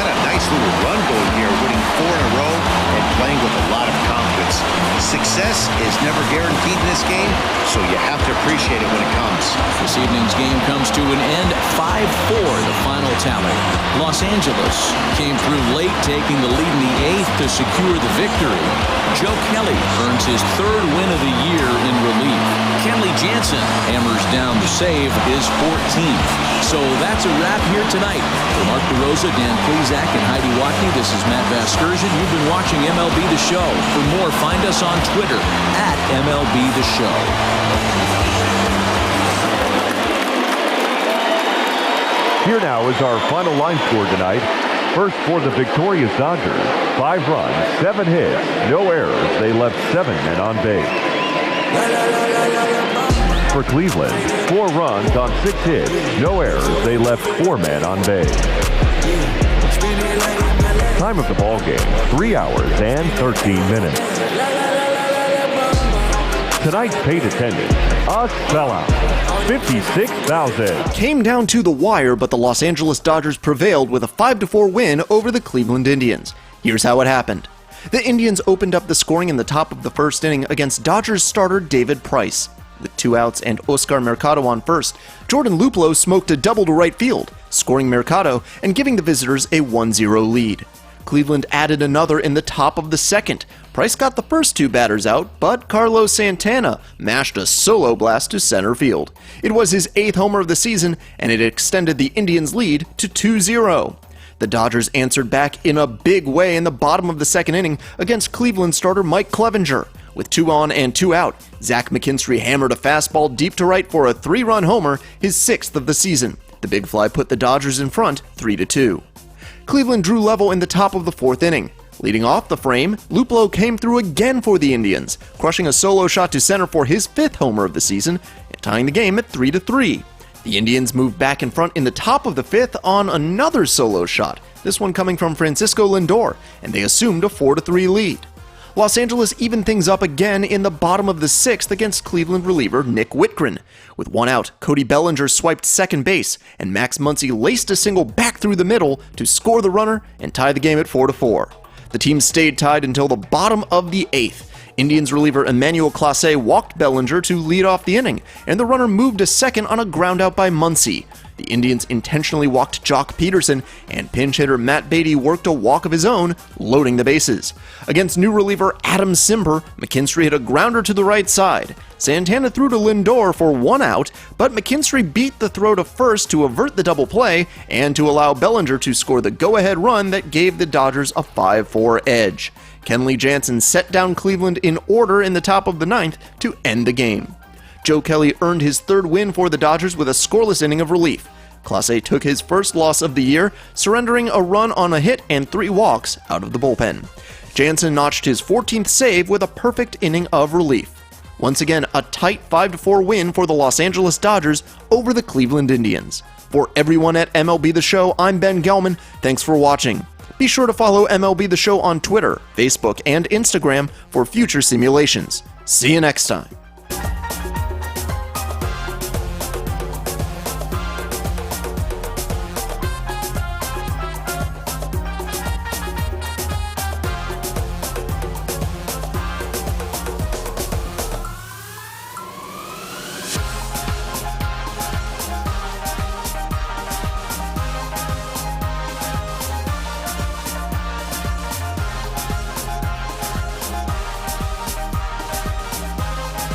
Got a nice little run going here, winning 4 in a row and playing with a lot of confidence. Success is never guaranteed in this game, so you have to appreciate it when it comes. This evening's game comes to an end, 5-4, the final tally. Los Angeles came through late, taking the lead in the 8th to secure the victory. Joe Kelly earns his 3rd win of the year in relief. Kenley Jansen hammers down the save, his 14th. So that's a wrap here tonight. For Mark DeRosa, Dan Plezak, and Heidi Watney, this is Matt Vasgersian. You've been watching MLB The Show. For more, find us on Twitter at MLB The Show. Here now is our final line score tonight. First for the victorious Dodgers, 5 runs, 7 hits, no errors. They left 7 men on base. For Cleveland, 4 runs on 6 hits, no errors. They left 4 men on base. Time of the ball game, 3 hours and 13 minutes. Tonight's paid attendance, a sellout, 56,000. Came down to the wire, but the Los Angeles Dodgers prevailed with a 5-4 win over the Cleveland Indians. Here's how it happened. The Indians opened up the scoring in the top of the first inning against Dodgers starter David Price. With 2 outs and Oscar Mercado on first, Jordan Luplow smoked a double to right field, scoring Mercado and giving the visitors a 1-0 lead. Cleveland added another in the top of the second. Price got the first 2 batters out, but Carlos Santana mashed a solo blast to center field. It was his 8th homer of the season, and it extended the Indians' lead to 2-0. The Dodgers answered back in a big way in the bottom of the second inning against Cleveland starter Mike Clevenger. With 2 on and 2 out, Zach McKinstry hammered a fastball deep to right for a 3-run homer, his 6th of the season. The big fly put the Dodgers in front 3-2. Cleveland drew level in the top of the 4th inning. Leading off the frame, Luplow came through again for the Indians, crushing a solo shot to center for his 5th homer of the season and tying the game at 3-3. The Indians moved back in front in the top of the 5th on another solo shot, this one coming from Francisco Lindor, and they assumed a 4-3 lead. Los Angeles evened things up again in the bottom of the 6th against Cleveland reliever Nick Whitgren. With 1 out, Cody Bellinger swiped second base, and Max Muncy laced a single back through the middle to score the runner and tie the game at 4-4. The team stayed tied until the bottom of the 8th. Indians reliever Emmanuel Clase walked Bellinger to lead off the inning, and the runner moved to second on a groundout by Muncy. The Indians intentionally walked Jock Peterson, and pinch hitter Matt Beatty worked a walk of his own, loading the bases. Against new reliever Adam Simber, McKinstry hit a grounder to the right side. Santana threw to Lindor for 1 out, but McKinstry beat the throw to first to avert the double play and to allow Bellinger to score the go-ahead run that gave the Dodgers a 5-4 edge. Kenley Jansen set down Cleveland in order in the top of the 9th to end the game. Joe Kelly earned his third win for the Dodgers with a scoreless inning of relief. Clase took his first loss of the year, surrendering a run on a hit and 3 walks out of the bullpen. Jansen notched his 14th save with a perfect inning of relief. Once again, a tight 5-4 win for the Los Angeles Dodgers over the Cleveland Indians. For everyone at MLB The Show, I'm Ben Gelman. Thanks for watching. Be sure to follow MLB The Show on Twitter, Facebook, and Instagram for future simulations. See you next time.